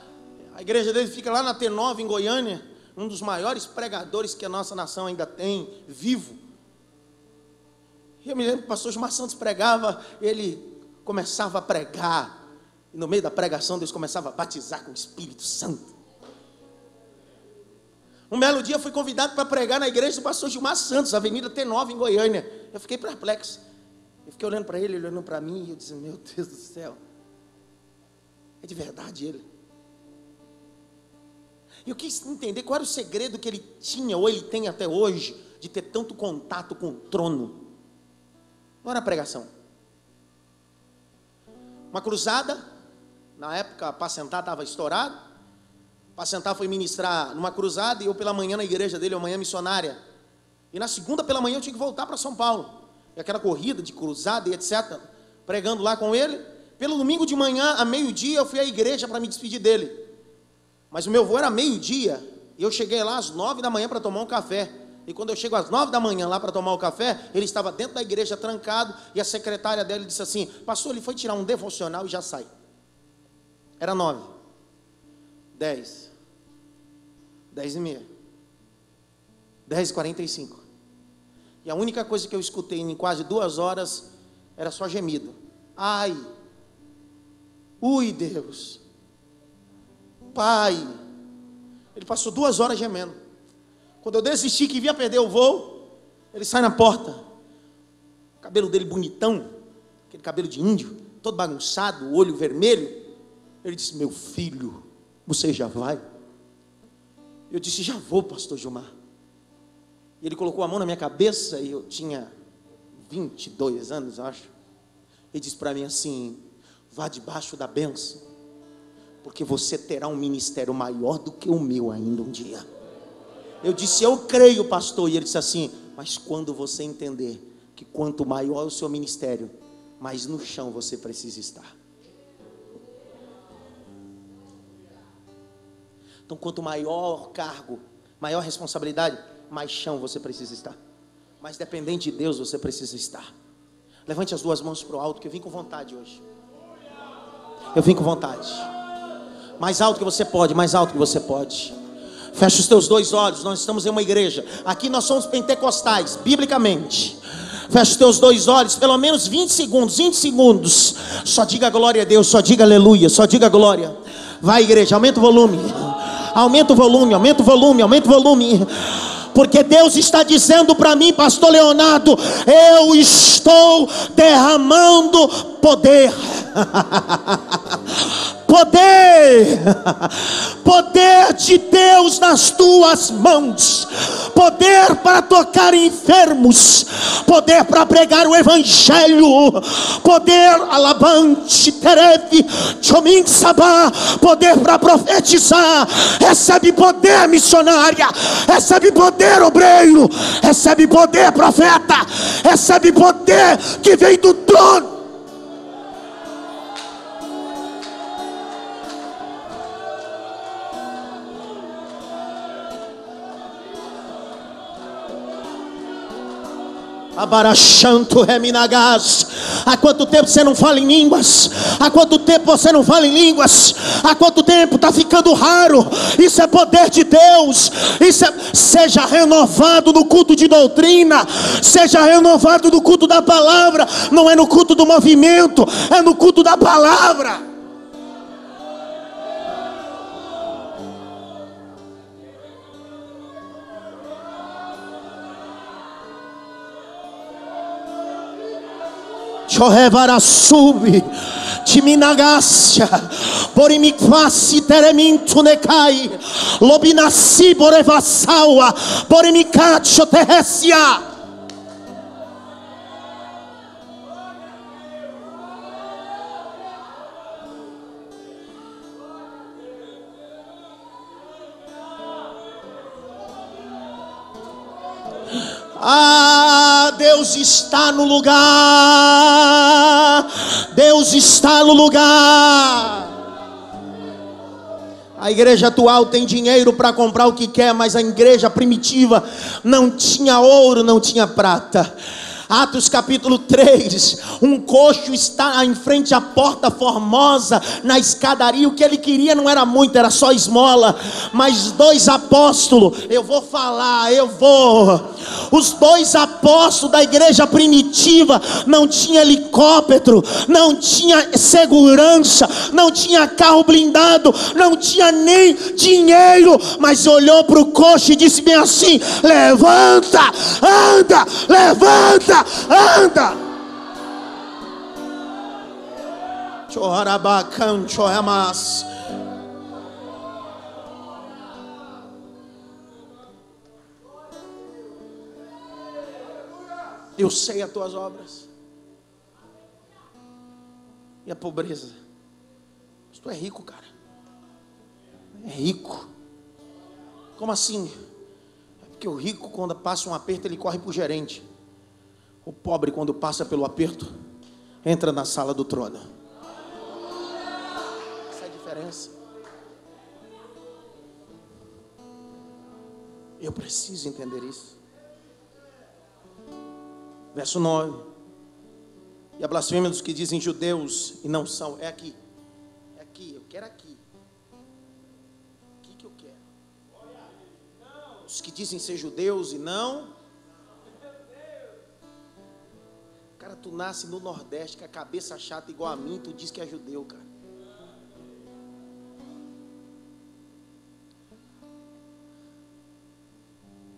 A igreja dele fica lá na T9 em Goiânia. Um dos maiores pregadores que a nossa nação ainda tem, vivo. E eu me lembro que o pastor Gilmar Santos pregava, ele começava a pregar, e no meio da pregação Deus começava a batizar com o Espírito Santo. Um belo dia eu fui convidado para pregar na igreja do pastor Gilmar Santos, Avenida T9 em Goiânia. Eu fiquei perplexo. Eu fiquei olhando para ele olhando para mim, e eu disse: meu Deus do céu, é de verdade ele. E eu quis entender qual era o segredo que ele tinha, ou ele tem até hoje, de ter tanto contato com o trono. Não era pregação. Uma cruzada, na época a Pacentar estava estourado. Pacentar foi ministrar numa cruzada, e eu pela manhã na igreja dele, uma manhã missionária. E na segunda pela manhã eu tinha que voltar para São Paulo. E aquela corrida de cruzada e etc. Pregando lá com ele. Pelo domingo de manhã, a meio-dia, eu fui à igreja para me despedir dele. Mas o meu voo era meio-dia, e eu cheguei lá às 9 da manhã para tomar um café. E quando eu chego às 9 da manhã lá para tomar o café, ele estava dentro da igreja trancado, e a secretária dele disse assim: pastor, ele foi tirar um devocional e já sai. Era 9, 10, 10h30, 10h45. E a única coisa que eu escutei em quase 2 horas era só gemido. Ai, ui Deus, Pai. Ele passou 2 horas gemendo. Quando eu desisti que ia perder o voo, ele sai na porta, o cabelo dele bonitão, aquele cabelo de índio, todo bagunçado, olho vermelho. Ele disse: meu filho, você já vai? Eu disse: já vou, pastor Gilmar. E ele colocou a mão na minha cabeça, e eu tinha 22 anos, acho. Ele disse para mim assim: vá debaixo da bênção, porque você terá um ministério maior do que o meu ainda um dia. Eu disse: eu creio, pastor. E ele disse assim: mas quando você entender que quanto maior o seu ministério, mais no chão você precisa estar. Então, quanto maior cargo, maior responsabilidade, mais chão você precisa estar. Mais dependente de Deus você precisa estar. Levante as duas mãos para o alto, que eu vim com vontade hoje. Eu vim com vontade. Mais alto que você pode, mais alto que você pode. Feche os teus dois olhos. Nós estamos em uma igreja. Aqui nós somos pentecostais, biblicamente. Feche os teus dois olhos, pelo menos 20 segundos, 20 segundos. Só diga glória a Deus, só diga aleluia, só diga glória. Vai, igreja, aumenta o volume. Aumenta o volume, aumenta o volume, aumenta o volume. Porque Deus está dizendo para mim, pastor Leonardo: eu estou derramando poder. Poder de Deus nas tuas mãos, poder para tocar enfermos, poder para pregar o evangelho, poder alabante tereve chomim sabá, poder para profetizar. Recebe poder, missionária, recebe poder, obreiro, recebe poder, profeta, recebe poder que vem do trono. Abarachanto reminagas. Há quanto tempo você não fala em línguas? Há quanto tempo você não fala em línguas? Há quanto tempo está ficando raro? Isso é poder de Deus. Seja renovado no culto de doutrina, seja renovado no culto da palavra. Não é no culto do movimento, é no culto da palavra. Chorevarassubi, Timinagácia, Borimikvasi teremintu necai, Lobinassi borevassaua, Borimikacho terressia. Ah, Deus está no lugar. Deus está no lugar. A igreja atual tem dinheiro para comprar o que quer, mas a igreja primitiva não tinha ouro, não tinha prata. Atos capítulo 3, um coxo está em frente à porta formosa, na escadaria. O que ele queria não era muito, era só esmola. Mas dois apóstolos, os dois apóstolos da igreja primitiva não tinha helicóptero, não tinha segurança, não tinha carro blindado, não tinha nem dinheiro, mas olhou para o coxo e disse bem assim: levanta, anda, levanta, anda. Chorabacan, choramas. Eu sei as tuas obras e a pobreza. Mas tu é rico, cara. É rico. Como assim? É porque o rico, quando passa um aperto, ele corre para o gerente. O pobre, quando passa pelo aperto, entra na sala do trono. Essa é a diferença. Eu preciso entender isso. Verso 9. E a blasfêmia dos que dizem judeus e não são. É aqui. É aqui. Eu quero aqui. Aqui que eu quero. Os que dizem ser judeus e não. Cara, tu nasce no Nordeste com a cabeça chata igual a mim, tu diz que é judeu, cara.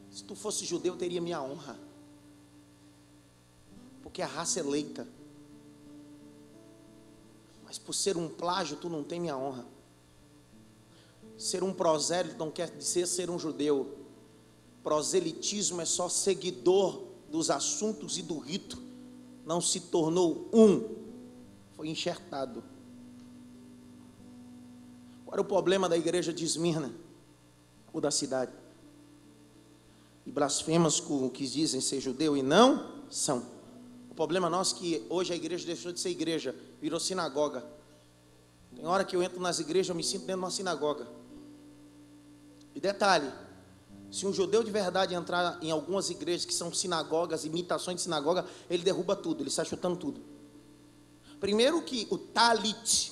Se tu fosse judeu, teria minha honra. Porque a raça eleita. Mas por ser um plágio, tu não tem minha honra. Ser um prosélito não quer dizer ser um judeu. Proselitismo é só seguidor dos assuntos e do rito. Não se tornou um. Foi enxertado. Qual era o problema da igreja de Esmirna? Ou da cidade? E blasfemas com o que dizem ser judeu e não são. O problema nosso é que hoje a igreja deixou de ser igreja, virou sinagoga. Tem hora que eu entro nas igrejas, eu me sinto dentro de uma sinagoga. E detalhe, se um judeu de verdade entrar em algumas igrejas que são sinagogas, imitações de sinagoga, ele derruba tudo, ele sai chutando tudo. Primeiro que o talit,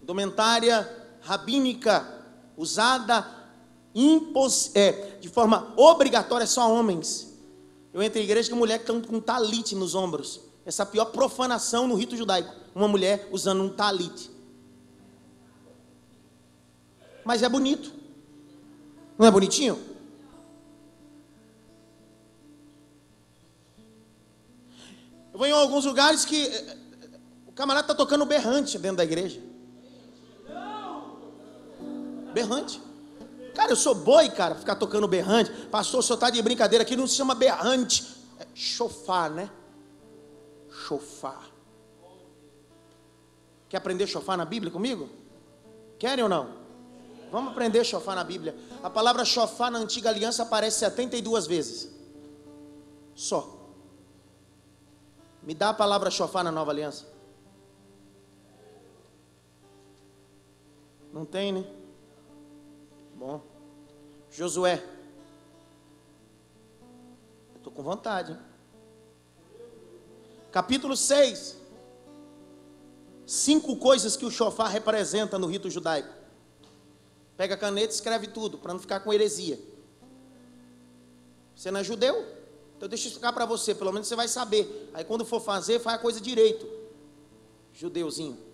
indumentária rabínica, usada de forma obrigatória só homens. Eu entro em igreja com mulher que estão com talit nos ombros. Essa é a pior profanação no rito judaico. Uma mulher usando um talit. Mas é bonito. Não é bonitinho? Eu vou em alguns lugares que o camarada está tocando berrante dentro da igreja. Berrante. Cara, eu sou boi, cara, ficar tocando berrante. Pastor, o senhor está de brincadeira aqui, não se chama berrante. É chofar, né? Chofar. Quer aprender chofar na Bíblia comigo? Querem ou não? Vamos aprender chofar na Bíblia. A palavra chofar na antiga aliança aparece 72 vezes. Só. Me dá a palavra chofar na nova aliança. Não tem, né? Bom. Josué. Eu estou com vontade, hein? Capítulo 6. 5 coisas que o chofar representa no rito judaico. Pega a caneta e escreve tudo, para não ficar com heresia. Você não é judeu? Então deixa eu explicar para você, pelo menos você vai saber. Aí quando for fazer, faz a coisa direito. Judeuzinho.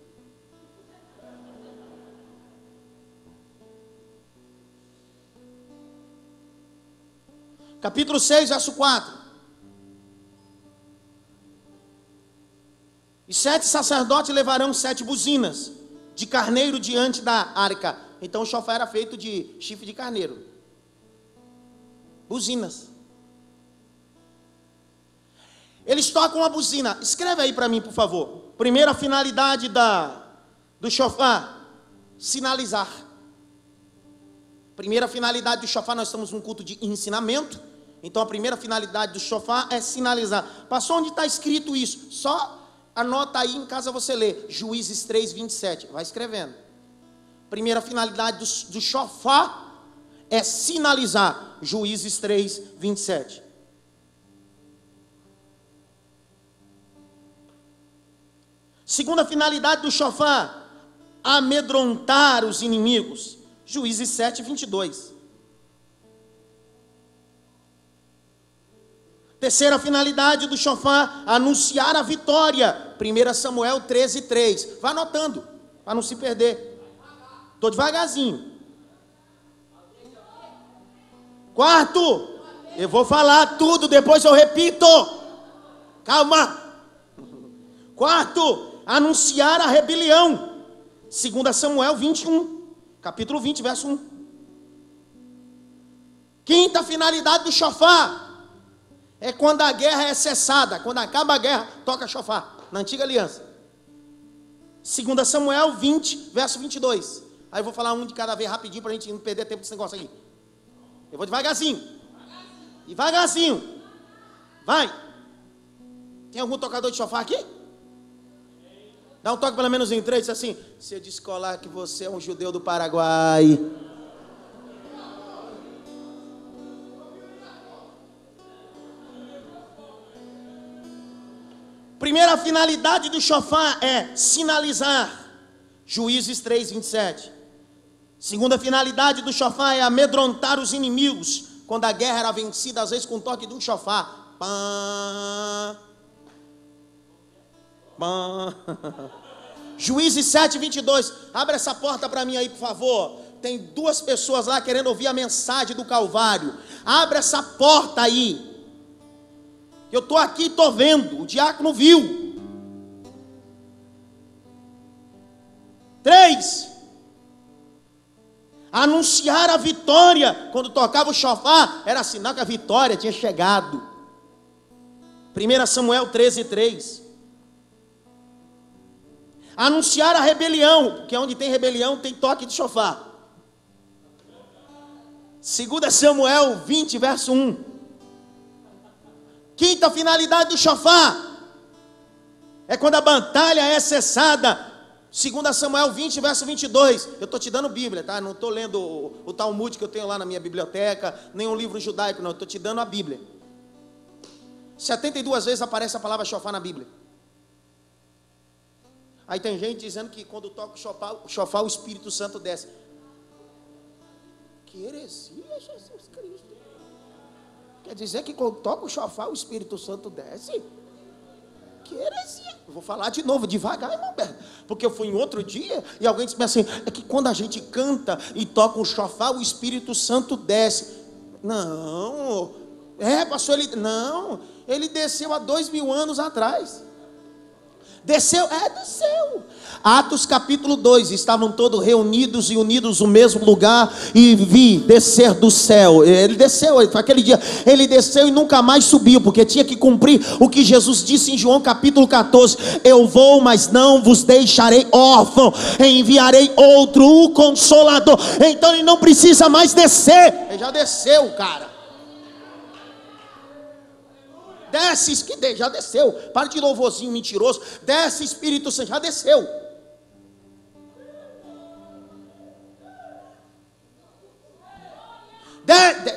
Capítulo 6, verso 4. E 7 sacerdotes levarão 7 buzinas de carneiro diante da arca. Então o chofar era feito de chifre de carneiro. Buzinas. Eles tocam a buzina. Escreve aí para mim, por favor. Primeira finalidade do chofar: sinalizar. Primeira finalidade do chofar, nós estamos num culto de ensinamento. Então a primeira finalidade do chofar é sinalizar. Passou onde está escrito isso? Só anota aí, em casa você lê. Juízes 3, 27. Vai escrevendo. Primeira finalidade do chofar é sinalizar. Juízes 3, 27. Segunda finalidade do chofar: amedrontar os inimigos. Juízes 7, 22. Terceira finalidade do chofar: anunciar a vitória. 1 Samuel 13, 3. Vai anotando, para não se perder. Estou devagarzinho. Quarto, eu vou falar tudo, depois eu repito. Calma. Quarto, anunciar a rebelião. 2 Samuel 21, capítulo 20, verso 1. Quinta finalidade do chofar é quando a guerra é cessada. Quando acaba a guerra, toca chofar. Na antiga aliança. 2 Samuel 20, verso 22. Aí eu vou falar um de cada vez rapidinho para a gente não perder tempo desse negócio aqui. Eu vou devagarzinho. Devagarzinho. Vai. Tem algum tocador de chofar aqui? Dá um toque pelo menos em 3, assim. Se eu descolar que você é um judeu do Paraguai. Primeira finalidade do chofar é sinalizar. Juízes 3, 27. Segunda finalidade do chofar é amedrontar os inimigos. Quando a guerra era vencida, às vezes com o toque de um chofar. Pã. Pã. Juízes 7, 22. Abre essa porta para mim aí, por favor. Tem 2 pessoas lá querendo ouvir a mensagem do Calvário. Abre essa porta aí. Eu estou aqui e estou vendo. O diácono viu. 3, anunciar a vitória. Quando tocava o chofar, era sinal que a vitória tinha chegado. 1 Samuel 13:3. Anunciar a rebelião, porque onde tem rebelião tem toque de chofar. 2 Samuel 20, verso 1. Quinta finalidade do chofar é quando a batalha é cessada. 2 Samuel 20, verso 22. Eu estou te dando Bíblia, tá? Não estou lendo o Talmud que eu tenho lá na minha biblioteca, nem um livro judaico, não. Estou te dando a Bíblia. 72 vezes aparece a palavra chofar na Bíblia. Aí tem gente dizendo que quando toca o chofar, o Espírito Santo desce. Que heresia, Jesus Cristo. Quer dizer que quando toca o chofar, o Espírito Santo desce? Que heresia. Eu vou falar de novo, devagar, irmão Berto. Porque eu fui em outro dia e alguém disse assim: é que quando a gente canta e toca o chofar, o Espírito Santo desce. Não. Pastor, ele desceu há 2000 anos atrás. Desceu. Atos capítulo 2, estavam todos reunidos e unidos no mesmo lugar, e vi descer do céu. Ele desceu, aquele dia, ele desceu e nunca mais subiu, porque tinha que cumprir o que Jesus disse em João capítulo 14: eu vou, mas não vos deixarei órfão, enviarei outro, o Consolador. Então ele não precisa mais descer, ele já desceu, cara. Desce, que já desceu. Para de louvorzinho mentiroso. Desce, Espírito Santo, já desceu.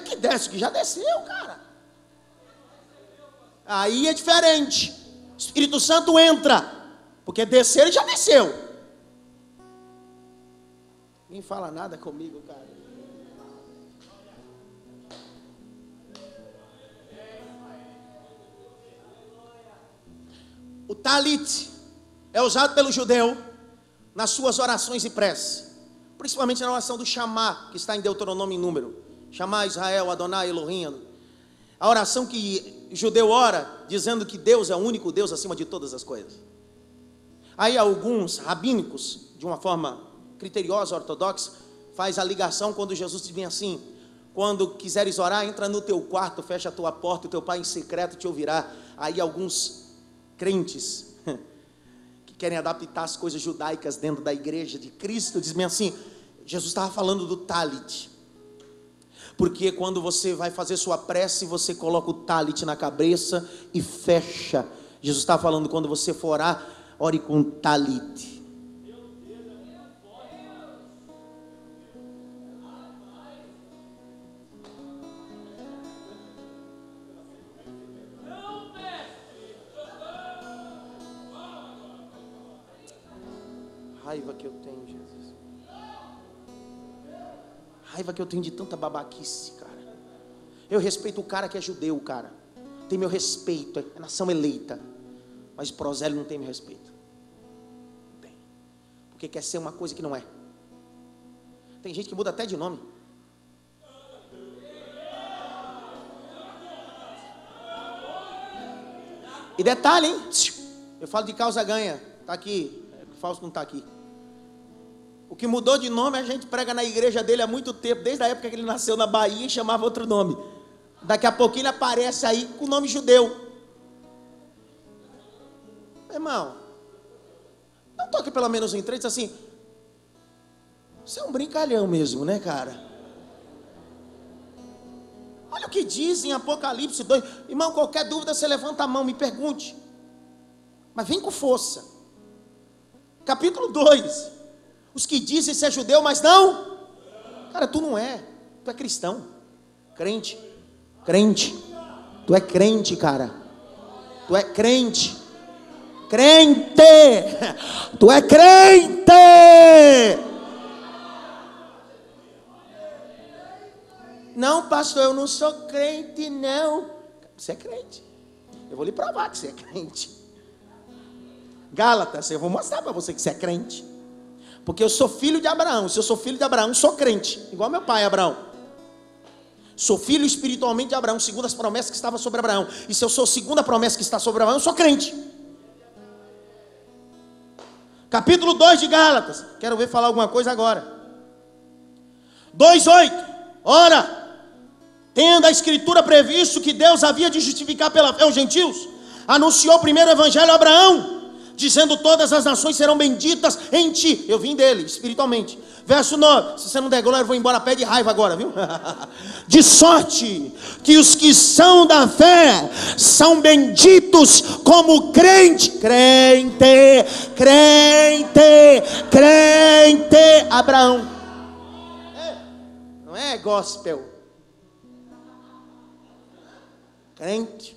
Que desce, que já desceu, cara. Aí é diferente. Espírito Santo entra, porque descer ele já desceu. Ninguém fala nada comigo, cara. O talit é usado pelo judeu nas suas orações e preces, principalmente na oração do Chamá, que está em Deuteronômio em número. Chamá Israel, Adonai Elohim. A oração que o judeu ora, dizendo que Deus é o único Deus acima de todas as coisas. Aí alguns rabínicos, de uma forma criteriosa, ortodoxa, faz a ligação quando Jesus diz assim: quando quiseres orar, entra no teu quarto, fecha a tua porta, o teu pai em secreto te ouvirá. Aí alguns crentes que querem adaptar as coisas judaicas dentro da igreja de Cristo dizem assim: Jesus estava falando do talit, porque quando você vai fazer sua prece, você coloca o talit na cabeça e fecha. Jesus estava falando, quando você for orar, ore com talit. Raiva que eu tenho, Jesus. Raiva que eu tenho de tanta babaquice, cara. Eu respeito o cara que é judeu, cara. Tem meu respeito, é nação eleita. Mas prosélio não tem meu respeito. Não tem. Porque quer ser uma coisa que não é. Tem gente que muda até de nome. E detalhe, hein? Eu falo de causa ganha. Está aqui. O Fausto não está aqui. O que mudou de nome, a gente prega na igreja dele há muito tempo, desde a época que ele nasceu na Bahia e chamava outro nome. Daqui a pouquinho ele aparece aí com o nome judeu. Irmão, não toque pelo menos em 3, diz assim: você é um brincalhão mesmo, né, cara? Olha o que diz em Apocalipse 2. Irmão, qualquer dúvida você levanta a mão, me pergunte. Mas vem com força. Capítulo 2. Os que dizem ser judeu, mas não. Cara, tu não é. Tu é cristão. Crente. Crente. Tu é crente, cara. Tu é crente. Crente. Tu é crente. Não, pastor, eu não sou crente, não. Você é crente. Eu vou lhe provar que você é crente. Gálatas, eu vou mostrar para você que você é crente. Porque eu sou filho de Abraão. Se eu sou filho de Abraão, sou crente, igual meu pai Abraão. Sou filho espiritualmente de Abraão, segundo as promessas que estavam sobre Abraão. E se eu sou segundo a promessa que está sobre Abraão, eu sou crente. Capítulo 2 de Gálatas. Quero ver falar alguma coisa agora. 2:8. Ora, tendo a Escritura previsto que Deus havia de justificar pela fé os gentios, anunciou primeiro o evangelho a Abraão, dizendo: todas as nações serão benditas em ti. Eu vim dele, espiritualmente. Verso 9, se você não der glória, eu vou embora a pé de raiva agora, viu? De sorte que os que são da fé são benditos como crente, Abraão. Não é gospel. Crente.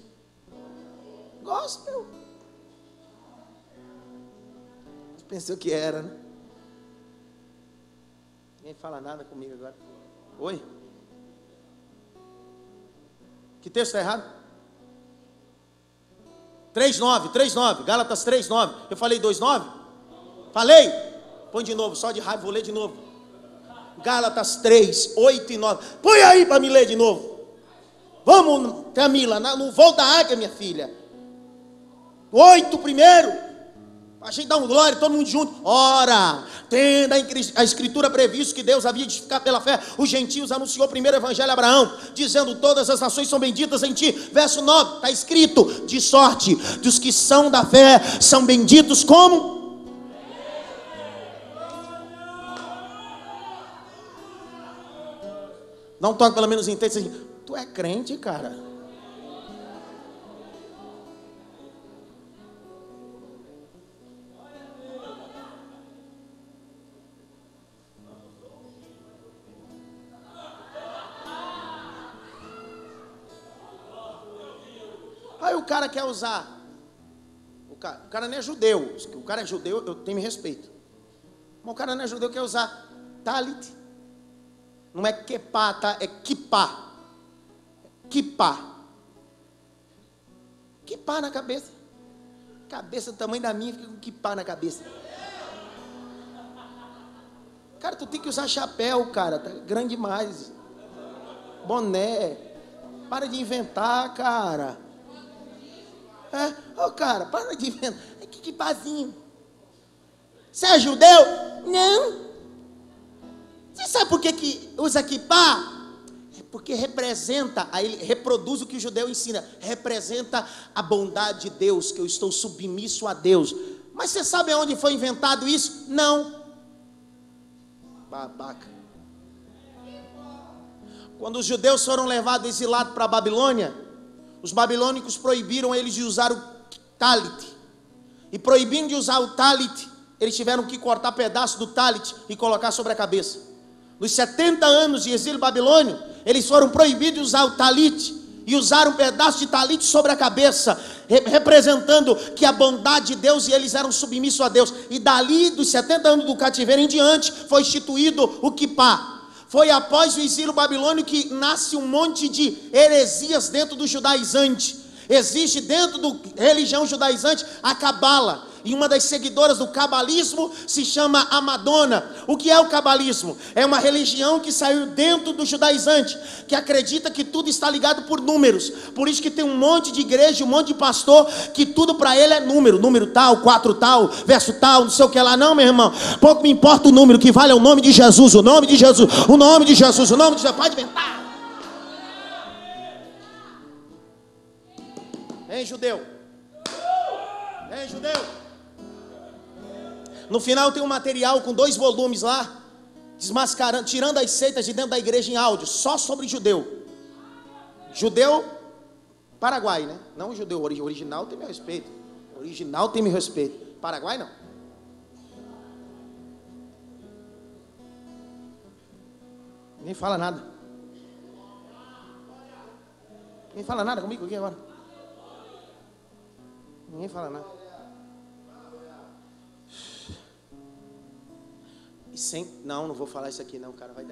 Gospel. Você pensou que era, né? Ninguém fala nada comigo agora. Oi? Que texto está errado? 3:9, Gálatas 3:9. Eu falei 2:9? Falei? Põe de novo, só de raiva, vou ler de novo. Gálatas 3:8 e 9. Põe aí para me ler de novo. Vamos, Camila, no voo da águia, minha filha. 8 primeiro. A gente dá um glória, todo mundo junto. Ora, tendo a Escritura previsto que Deus havia de justificar pela fé os gentios, anunciou primeiro o evangelho a Abraão, dizendo: todas as nações são benditas em ti. Verso 9, está escrito: de sorte dos que são da fé são benditos como? Não toque pelo menos em texto assim: tu é crente, cara? Aí o cara quer usar. O cara nem é judeu. O cara é judeu, eu tenho respeito. Mas o cara não é judeu, quer usar talit. Não é kepá, tá? É kipá. Kipá. Kipá na cabeça. Cabeça do tamanho da minha, fica com kipá na cabeça. Cara, tu tem que usar chapéu, cara. Tá grande demais. Boné. Para de inventar, cara. Cara, para de inventar. Que kipázinho. Você é judeu? Não. Você sabe por que usa kipá? É porque representa, aí ele reproduz o que o judeu ensina. Representa a bondade de Deus, que eu estou submisso a Deus. Mas você sabe onde foi inventado isso? Não. Babaca. Quando os judeus foram levados exilados para a Babilônia, os babilônicos proibiram eles de usar o talit. E proibindo de usar o talit, eles tiveram que cortar pedaço do talit e colocar sobre a cabeça. Nos 70 anos de exílio babilônio, eles foram proibidos de usar o talit e usaram um pedaço de talit sobre a cabeça, representando que a bondade de Deus, e eles eram submissos a Deus. E dali, dos 70 anos do cativeiro em diante, foi instituído o kipá. Foi após o exílio babilônio que nasce um monte de heresias dentro do judaizante. Existe dentro da religião judaizante a cabala. E uma das seguidoras do cabalismo se chama a Madonna. O que é o cabalismo? É uma religião que saiu dentro do judaizante, que acredita que tudo está ligado por números. Por isso que tem um monte de igreja, um monte de pastor, que tudo para ele é número. Número tal, 4 tal, verso tal, não sei o que lá. Não, meu irmão, pouco me importa o número, que vale é o nome de Jesus, o nome de Jesus, o nome de Jesus, o nome de Jesus. Pode inventar. Hein, judeu? Hein, judeu? No final tem um material com 2 volumes lá, desmascarando, tirando as seitas de dentro da igreja em áudio, só sobre judeu. Judeu Paraguai, né? Não o judeu original tem meu respeito. Original tem meu respeito. Paraguai não. Ninguém fala nada. Ninguém fala nada comigo aqui agora. Ninguém fala nada. Não vou falar isso aqui não, cara. Vai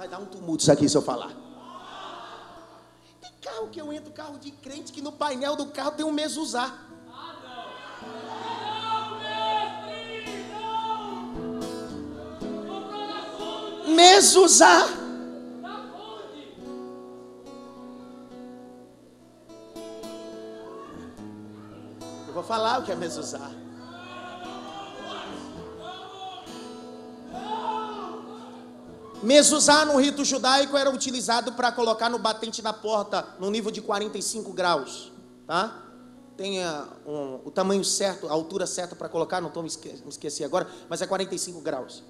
dar um tumulto isso aqui se eu falar. Tem carro que eu entro, carro de crente, que no painel do carro tem um mezuzá. Mezuzá. Eu vou falar o que é mezuzá. Mezuzá no rito judaico era utilizado para colocar no batente da porta no nível de 45 graus, tá? Tem o tamanho certo, a altura certa para colocar, não me esqueci agora, mas é 45 graus.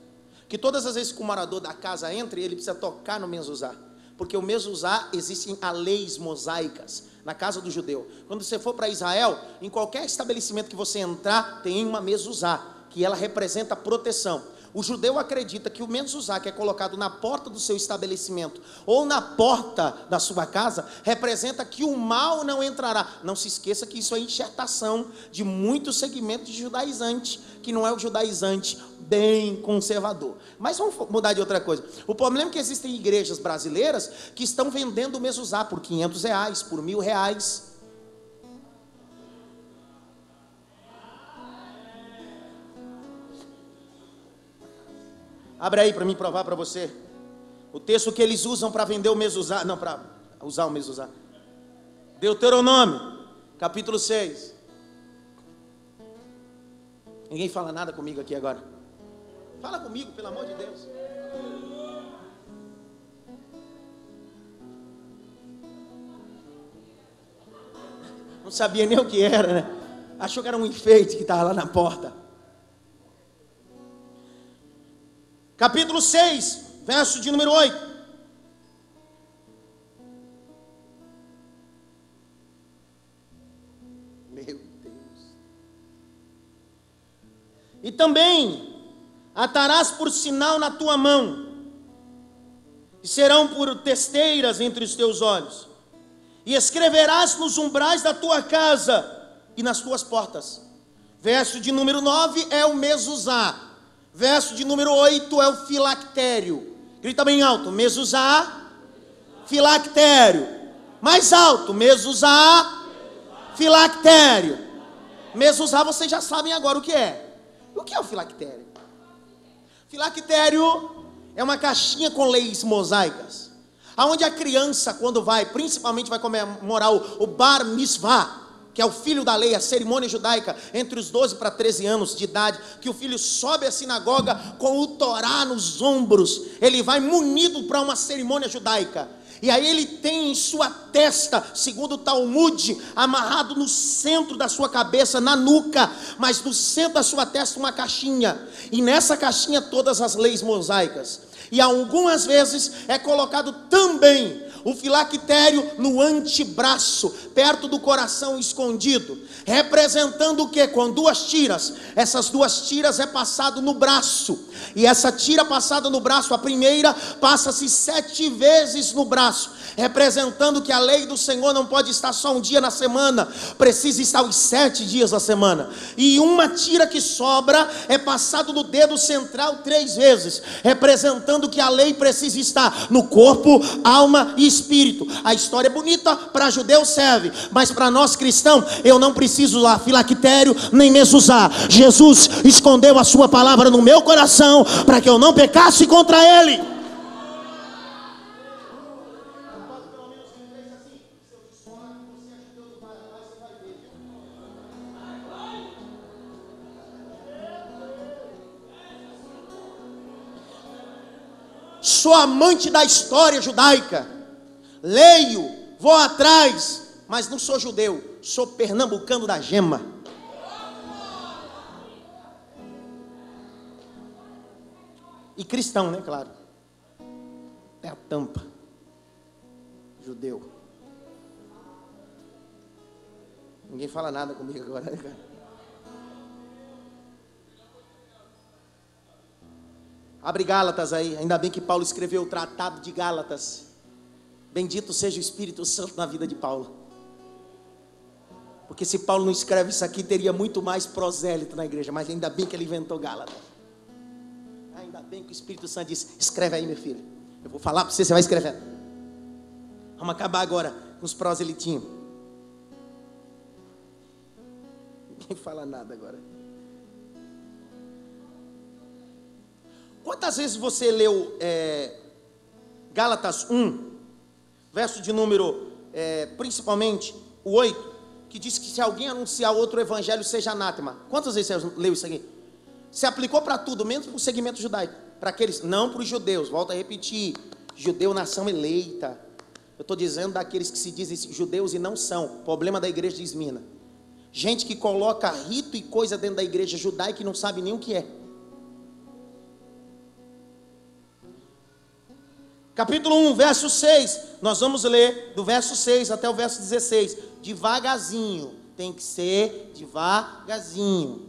Que todas as vezes que o morador da casa entra, ele precisa tocar no mezuzá, porque o mezuzá existem leis mosaicas na casa do judeu. Quando você for para Israel, em qualquer estabelecimento que você entrar, tem uma mezuzá, que ela representa proteção. O judeu acredita que o mezuzá que é colocado na porta do seu estabelecimento ou na porta da sua casa representa que o mal não entrará. Não se esqueça que isso é enxertação de muitos segmentos de judaizante, que não é o judaizante bem conservador. Mas vamos mudar de outra coisa. O problema é que existem igrejas brasileiras que estão vendendo o mezuzá por R$500, por R$1.000. Abre aí para mim provar para você o texto que eles usam para vender o mezuzá, não, para usar o mezuzá. Deuteronômio, capítulo 6. Ninguém fala nada comigo aqui agora. Fala comigo, pelo amor de Deus. Não sabia nem o que era, né? Achou que era um enfeite que estava lá na porta. Capítulo 6, verso de número 8. Meu Deus. E também atarás por sinal na tua mão, e serão por testeiras entre os teus olhos, e escreverás nos umbrais da tua casa e nas tuas portas. Verso de número 9 é o mezuzá. Verso de número 8 é o filactério. Grita bem alto: mezuzá, filactério. Mais alto: mezuzá, filactério. Mezuzá vocês já sabem agora o que é. O que é o filactério? Filactério é uma caixinha com leis mosaicas, aonde a criança, quando vai, principalmente vai comemorar o bar mitzvah, que é o filho da lei, a cerimônia judaica, entre os 12 para 13 anos de idade, que o filho sobe à sinagoga com o Torá nos ombros, ele vai munido para uma cerimônia judaica, e aí ele tem em sua testa, segundo o Talmud, amarrado no centro da sua cabeça, na nuca, mas no centro da sua testa uma caixinha, e nessa caixinha todas as leis mosaicas, e algumas vezes é colocado também o filactério no antebraço, perto do coração escondido, representando o que? Com duas tiras. Essas duas tiras é passado no braço, e essa tira passada no braço, a primeira passa-se 7 vezes no braço, representando que a lei do Senhor não pode estar só um dia na semana, precisa estar os 7 dias da semana. E uma tira que sobra é passado no dedo central 3 vezes, representando que a lei precisa estar no corpo, alma e espírito. A história é bonita, para judeu serve, mas para nós cristãos, eu não preciso lá filactério nem mezuzá. Jesus escondeu a sua palavra no meu coração, para que eu não pecasse contra ele. Sou amante da história judaica, leio, vou atrás, mas não sou judeu, sou pernambucano da gema. E cristão, né, claro. É a tampa. Judeu. Ninguém fala nada comigo agora, né, cara? Abre Gálatas aí, ainda bem que Paulo escreveu o tratado de Gálatas. Bendito seja o Espírito Santo na vida de Paulo. Porque se Paulo não escreve isso aqui, teria muito mais prosélito na igreja. Mas ainda bem que ele inventou Gálatas. Ainda bem que o Espírito Santo disse: escreve aí, meu filho. Eu vou falar para você, você vai escrever. Vamos acabar agora com os proselitinhos. Ninguém fala nada agora. Quantas vezes você leu Gálatas 1, verso de número, principalmente o 8, que diz que se alguém anunciar outro evangelho, seja anátema? Quantas vezes você leu isso aqui? Se aplicou para tudo, menos para o segmento judaico. Para aqueles, não para os judeus, volto a repetir. Judeu, nação eleita. Eu estou dizendo daqueles que se dizem judeus e não são. Problema da igreja de Esmina. Gente que coloca rito e coisa dentro da igreja judaica e não sabe nem o que é. Capítulo 1, verso 6. Nós vamos ler do verso 6 até o verso 16. Devagarzinho. Tem que ser devagarzinho.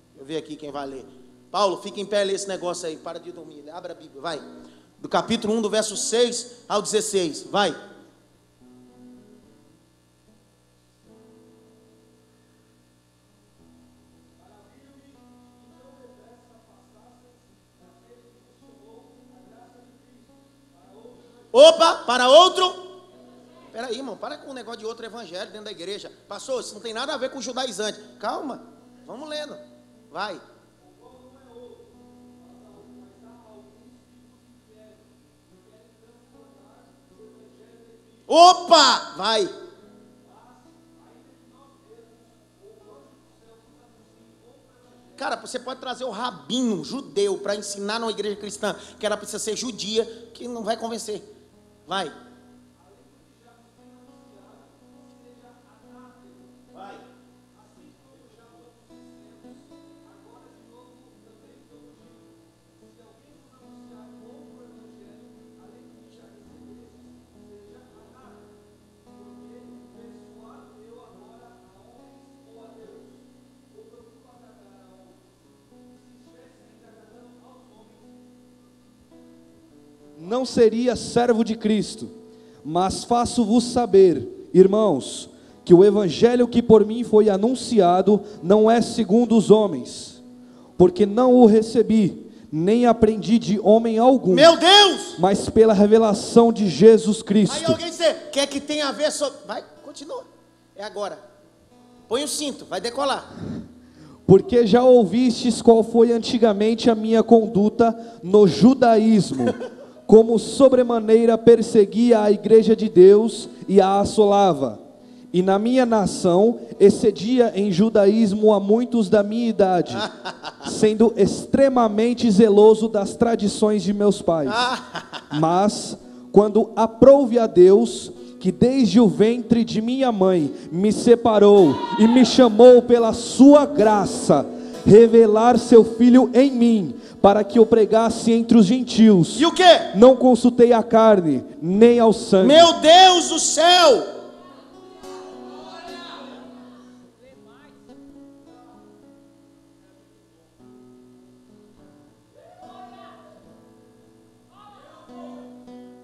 Deixa eu ver aqui quem vai ler. Paulo, fica em pé, lê esse negócio aí. Para de dormir. Abra a Bíblia, vai. Do capítulo 1, do verso 6 ao 16. Vai. Opa, para outro. Espera aí, irmão, para com o negócio de outro evangelho dentro da igreja. Pastor, isso não tem nada a ver com o judaizante. Calma, vamos lendo. Vai. Opa, vai. Cara, você pode trazer o rabino judeu para ensinar numa igreja cristã que ela precisa ser judia, que não vai convencer. Vai. Vai. Não seria servo de Cristo, mas faço-vos saber, irmãos, que o evangelho que por mim foi anunciado não é segundo os homens, porque não o recebi, nem aprendi de homem algum. Meu Deus! Mas pela revelação de Jesus Cristo. Aí alguém diz, quer que tenha a ver sobre... Vai, continua. É agora. Põe o cinto, vai decolar. Porque já ouvistes qual foi antigamente a minha conduta no judaísmo, como sobremaneira perseguia a igreja de Deus e a assolava. E na minha nação excedia em judaísmo a muitos da minha idade, sendo extremamente zeloso das tradições de meus pais. Mas, quando aprouve a Deus, que desde o ventre de minha mãe me separou e me chamou pela sua graça, revelar seu Filho em mim, para que eu pregasse entre os gentios. E o quê? Não consultei a carne, nem ao sangue. Meu Deus do céu!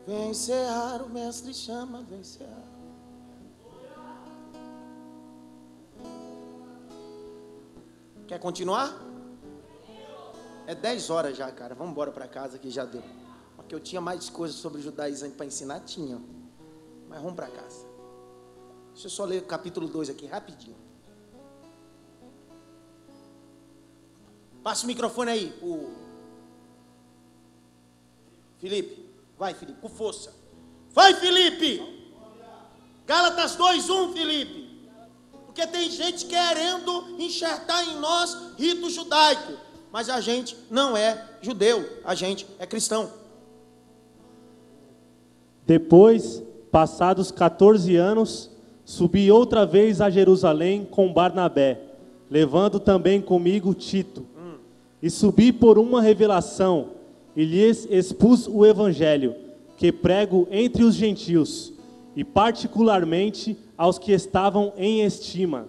Vem encerrar, o mestre chama, vem encerrar. Quer continuar? É 10 horas já, cara. Vamos embora para casa que já deu. Porque eu tinha mais coisas sobre judaizante para ensinar, tinha. Mas vamos para casa. Deixa eu só ler o capítulo 2 aqui, rapidinho. Passa o microfone aí, o Felipe. Vai, Felipe, com força. Vai, Felipe! Gálatas 2:1, Felipe. Porque tem gente querendo enxertar em nós rito judaico. Mas a gente não é judeu, a gente é cristão. Depois, passados 14 anos, subi outra vez a Jerusalém com Barnabé, levando também comigo Tito. E subi por uma revelação, e lhes expus o evangelho, que prego entre os gentios, e particularmente aos que estavam em estima,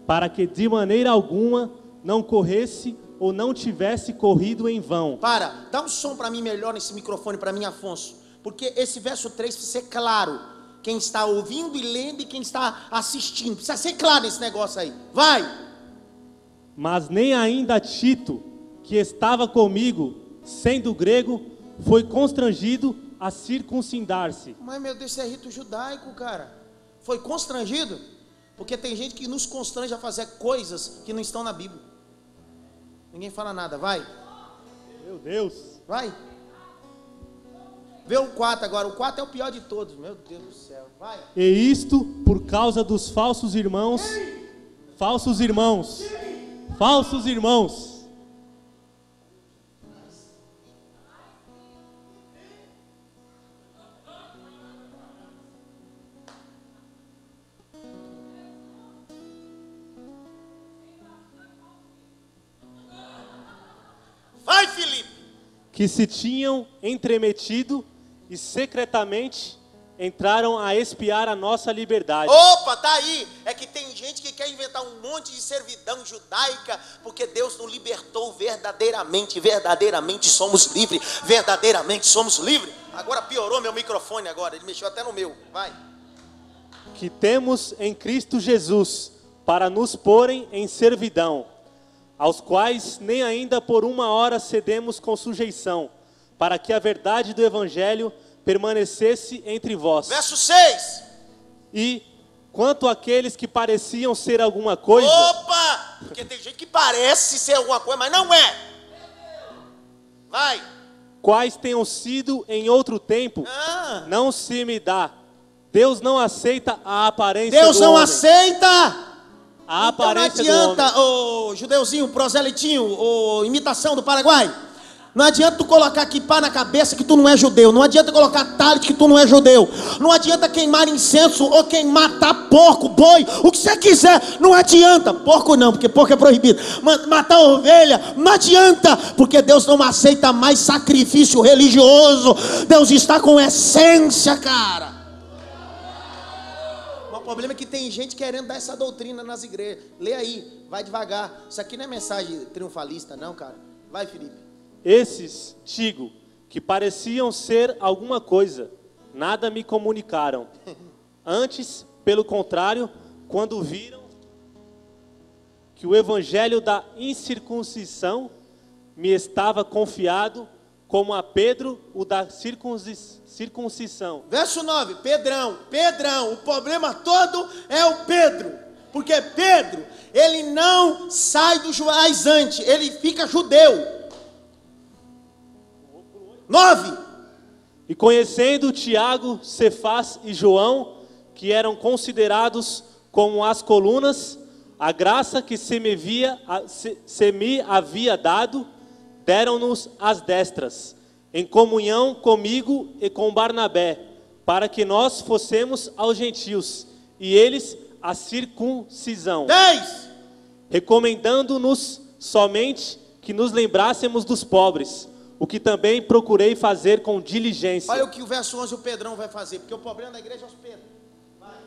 para que de maneira alguma não corresse ou não tivesse corrido em vão. Para, dá um som para mim melhor nesse microfone para mim, Afonso. Porque esse verso 3 precisa ser claro. Quem está ouvindo e lendo e quem está assistindo. Precisa ser claro esse negócio aí. Vai! Mas nem ainda Tito, que estava comigo, sendo grego, foi constrangido a circuncidar-se. Mas meu Deus, isso é rito judaico, cara. Foi constrangido? Porque tem gente que nos constrange a fazer coisas que não estão na Bíblia. Ninguém fala nada, vai. Meu Deus. Vai. Vê o 4 agora. O 4 é o pior de todos. Meu Deus do céu. Vai. E isto por causa dos falsos irmãos. Falsos irmãos. falsos irmãos. Vai, Felipe. Que se tinham entremetido e secretamente entraram a espiar a nossa liberdade. Opa, tá aí. É que tem gente que quer inventar um monte de servidão judaica, porque Deus nos libertou verdadeiramente. Verdadeiramente somos livres. Verdadeiramente somos livres. Agora piorou meu microfone agora. Ele mexeu até no meu. Vai. Que temos em Cristo Jesus para nos porem em servidão, aos quais nem ainda por uma hora cedemos com sujeição, para que a verdade do Evangelho permanecesse entre vós. Verso 6. E quanto àqueles que pareciam ser alguma coisa, Opa! Porque tem gente que parece ser alguma coisa, mas não é. Vai. quais tenham sido em outro tempo, não se me dá. Deus não aceita a aparência Deus do não homem. aceita. A Então não aparência do homem. adianta, ô judeuzinho, proselitinho, ô imitação do Paraguai. Não adianta tu colocar kippah na cabeça que tu não é judeu. Não adianta colocar talit que tu não é judeu. Não adianta queimar incenso ou matar porco, boi, o que você quiser. Não adianta. Porco não, porque porco é proibido. Matar ovelha, não adianta. Porque Deus não aceita mais sacrifício religioso. Deus está com essência, cara. O problema é que tem gente querendo dar essa doutrina nas igrejas. Lê aí, vai devagar. Isso aqui não é mensagem triunfalista não, cara. Vai, Felipe. Esses, digo, que pareciam ser alguma coisa, nada me comunicaram. Antes, pelo contrário, quando viram que o evangelho da incircuncisão me estava confiado, como a Pedro o da circuncisão. Verso 9, Pedrão, o problema todo é o Pedro. Porque Pedro, ele não sai do judaizante, ele fica judeu. 9. E conhecendo Tiago, Cefás e João, que eram considerados como as colunas, a graça que se me havia dado, deram-nos as destras, em comunhão comigo e com Barnabé, para que nós fossemos aos gentios, e eles a circuncisão. 10. Recomendando-nos somente que nos lembrássemos dos pobres, o que também procurei fazer com diligência. Olha o que o verso 11 o Pedrão vai fazer, porque o problema da igreja é os Pedros. Vai.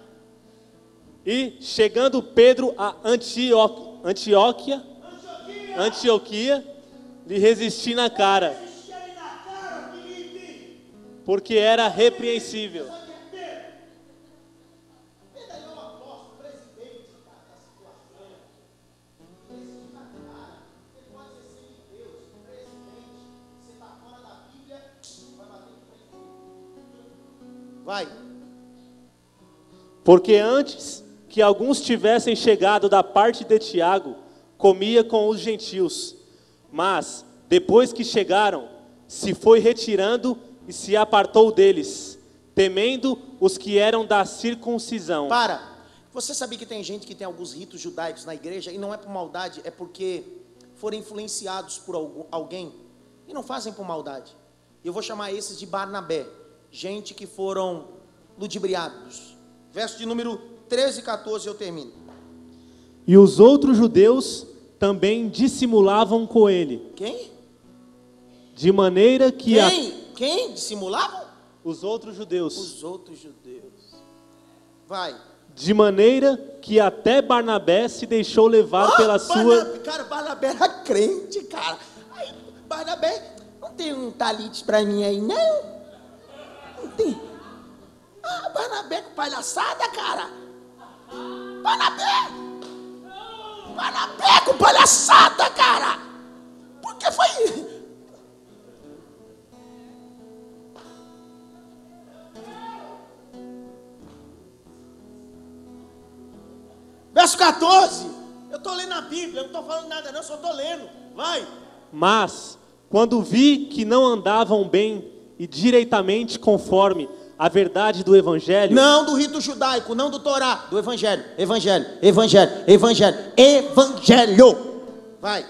E chegando Pedro a Antioquia, lhe resisti na cara, porque era repreensível. Vai. Porque antes que alguns tivessem chegado da parte de Tiago, comia com os gentios. Mas, depois que chegaram, se foi retirando e se apartou deles, temendo os que eram da circuncisão. Para. Você sabia que tem gente que tem alguns ritos judaicos na igreja e não é por maldade, é porque foram influenciados por alguém e não fazem por maldade. Eu vou chamar esses de Barnabé. Gente que foram ludibriados. Verso de número 13 e 14 eu termino. E os outros judeus também dissimulavam com ele. Quem? De maneira que... Quem dissimulavam? Os outros judeus. Os outros judeus. Vai. De maneira que até Barnabé se deixou levar pela sua... Cara, Barnabé era crente, cara. Aí, Barnabé, não tem um talite pra mim aí, não? Não tem. Ah, Barnabé com palhaçada, cara. Barnabé com palhaçada, cara. Por que foi? Verso 14. Eu estou lendo a Bíblia, eu não estou falando nada não, só estou lendo. Vai. Mas, quando vi que não andavam bem e direitamente conforme a verdade do Evangelho... Não do rito judaico, não do Torá, do Evangelho. Vai.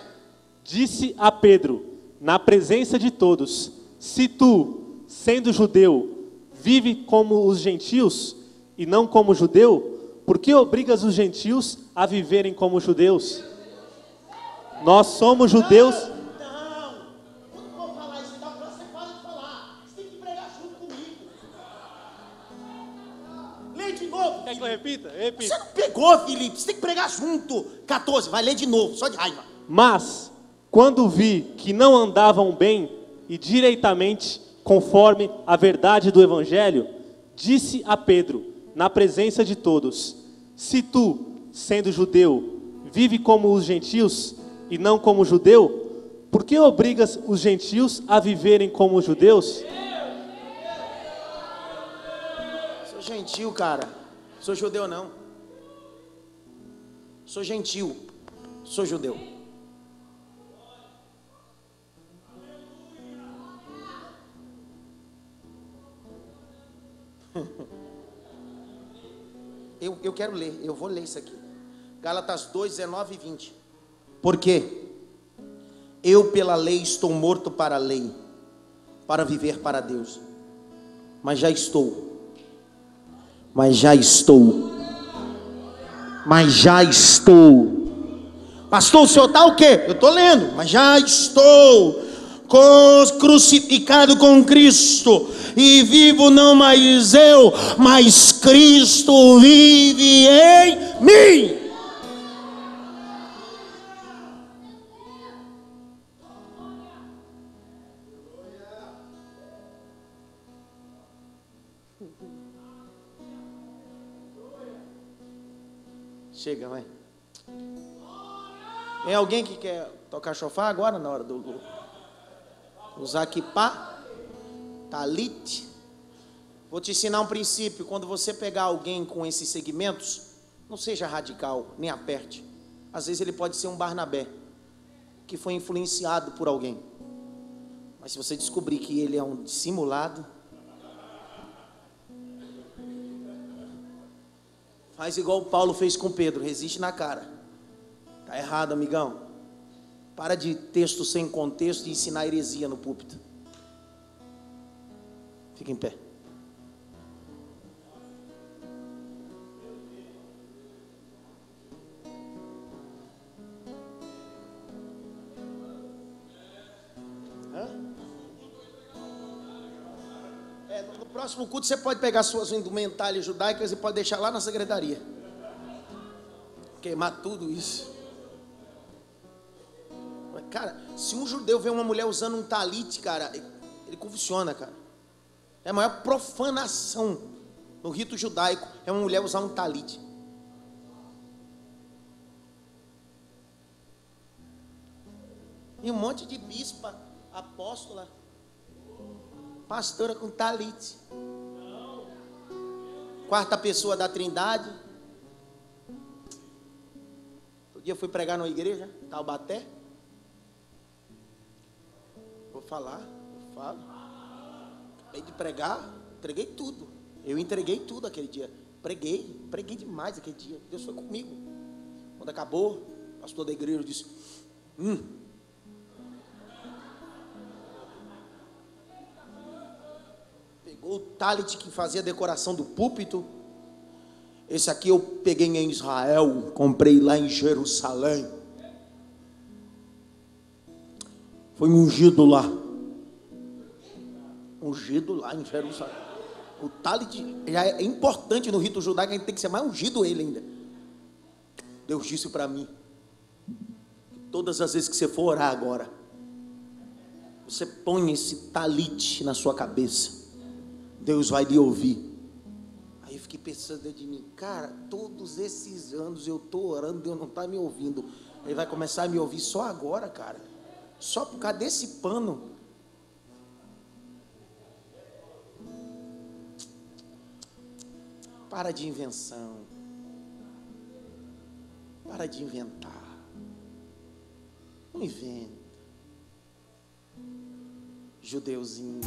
Disse a Pedro, na presença de todos: se tu, sendo judeu, vive como os gentios e não como judeu, por que obrigas os gentios a viverem como judeus? Nós somos judeus. Não, quando for falar isso, então você para de falar. Você tem que pregar junto comigo. Lê de novo. Quer que eu repita? Repita. Você não pegou, Felipe. Você tem que pregar junto. 14, vai ler de novo, só de raiva. Mas, quando vi que não andavam bem e direitamente conforme a verdade do Evangelho, disse a Pedro, na presença de todos: se tu, sendo judeu, vive como os gentios e não como judeu, por que obrigas os gentios a viverem como judeus? Sou gentil, cara. Sou judeu não. Sou gentil. Sou judeu. Eu quero ler, eu vou ler isso aqui. Gálatas 2, 19 e 20. Porque eu pela lei estou morto para a lei, para viver para Deus. Mas já estou. Pastor, o senhor está o quê? Eu estou lendo. Mas já estou crucificado com Cristo, e vivo não mais eu, mas Cristo vive em mim. Chega, vai. Tem alguém que quer tocar chofar agora na hora do usar kippá, talit? Vou te ensinar um princípio. Quando você pegar alguém com esses segmentos, não seja radical, nem aperte. Às vezes ele pode ser um Barnabé, que foi influenciado por alguém. Mas se você descobrir que ele é um dissimulado, faz igual o Paulo fez com Pedro, resiste na cara. Tá errado, amigão. Para de texto sem contexto e ensinar heresia no púlpito. Fica em pé. No próximo culto você pode pegar suas indumentárias judaicas e pode deixar lá na secretaria. Queimar tudo isso. Cara, se um judeu vê uma mulher usando um talit, cara, ele convulsiona, cara. É a maior profanação no rito judaico, é uma mulher usar um talit. E um monte de bispa, apóstola, pastora com talit. Quarta pessoa da Trindade. Outro dia eu fui pregar numa igreja, Taubaté. Vou falar, eu falo. Acabei de pregar, entreguei tudo. Eu entreguei tudo aquele dia. Preguei demais aquele dia. Deus foi comigo. Quando acabou, o pastor da igreja disse: Pegou o talit que fazia a decoração do púlpito. Esse aqui eu peguei em Israel, comprei lá em Jerusalém. Foi ungido lá em Jerusalém. O talit já é importante no rito judaico, a gente tem que ser mais ungido ele ainda. Deus disse para mim: todas as vezes que você for orar agora, você põe esse talit na sua cabeça, Deus vai lhe ouvir. Aí eu fiquei pensando dentro de mim, cara, todos esses anos eu estou orando, Deus não está me ouvindo. Ele vai começar a me ouvir só agora, cara. Só por causa desse pano. Para de invenção. Para de inventar. Não inventa. Judeuzinho.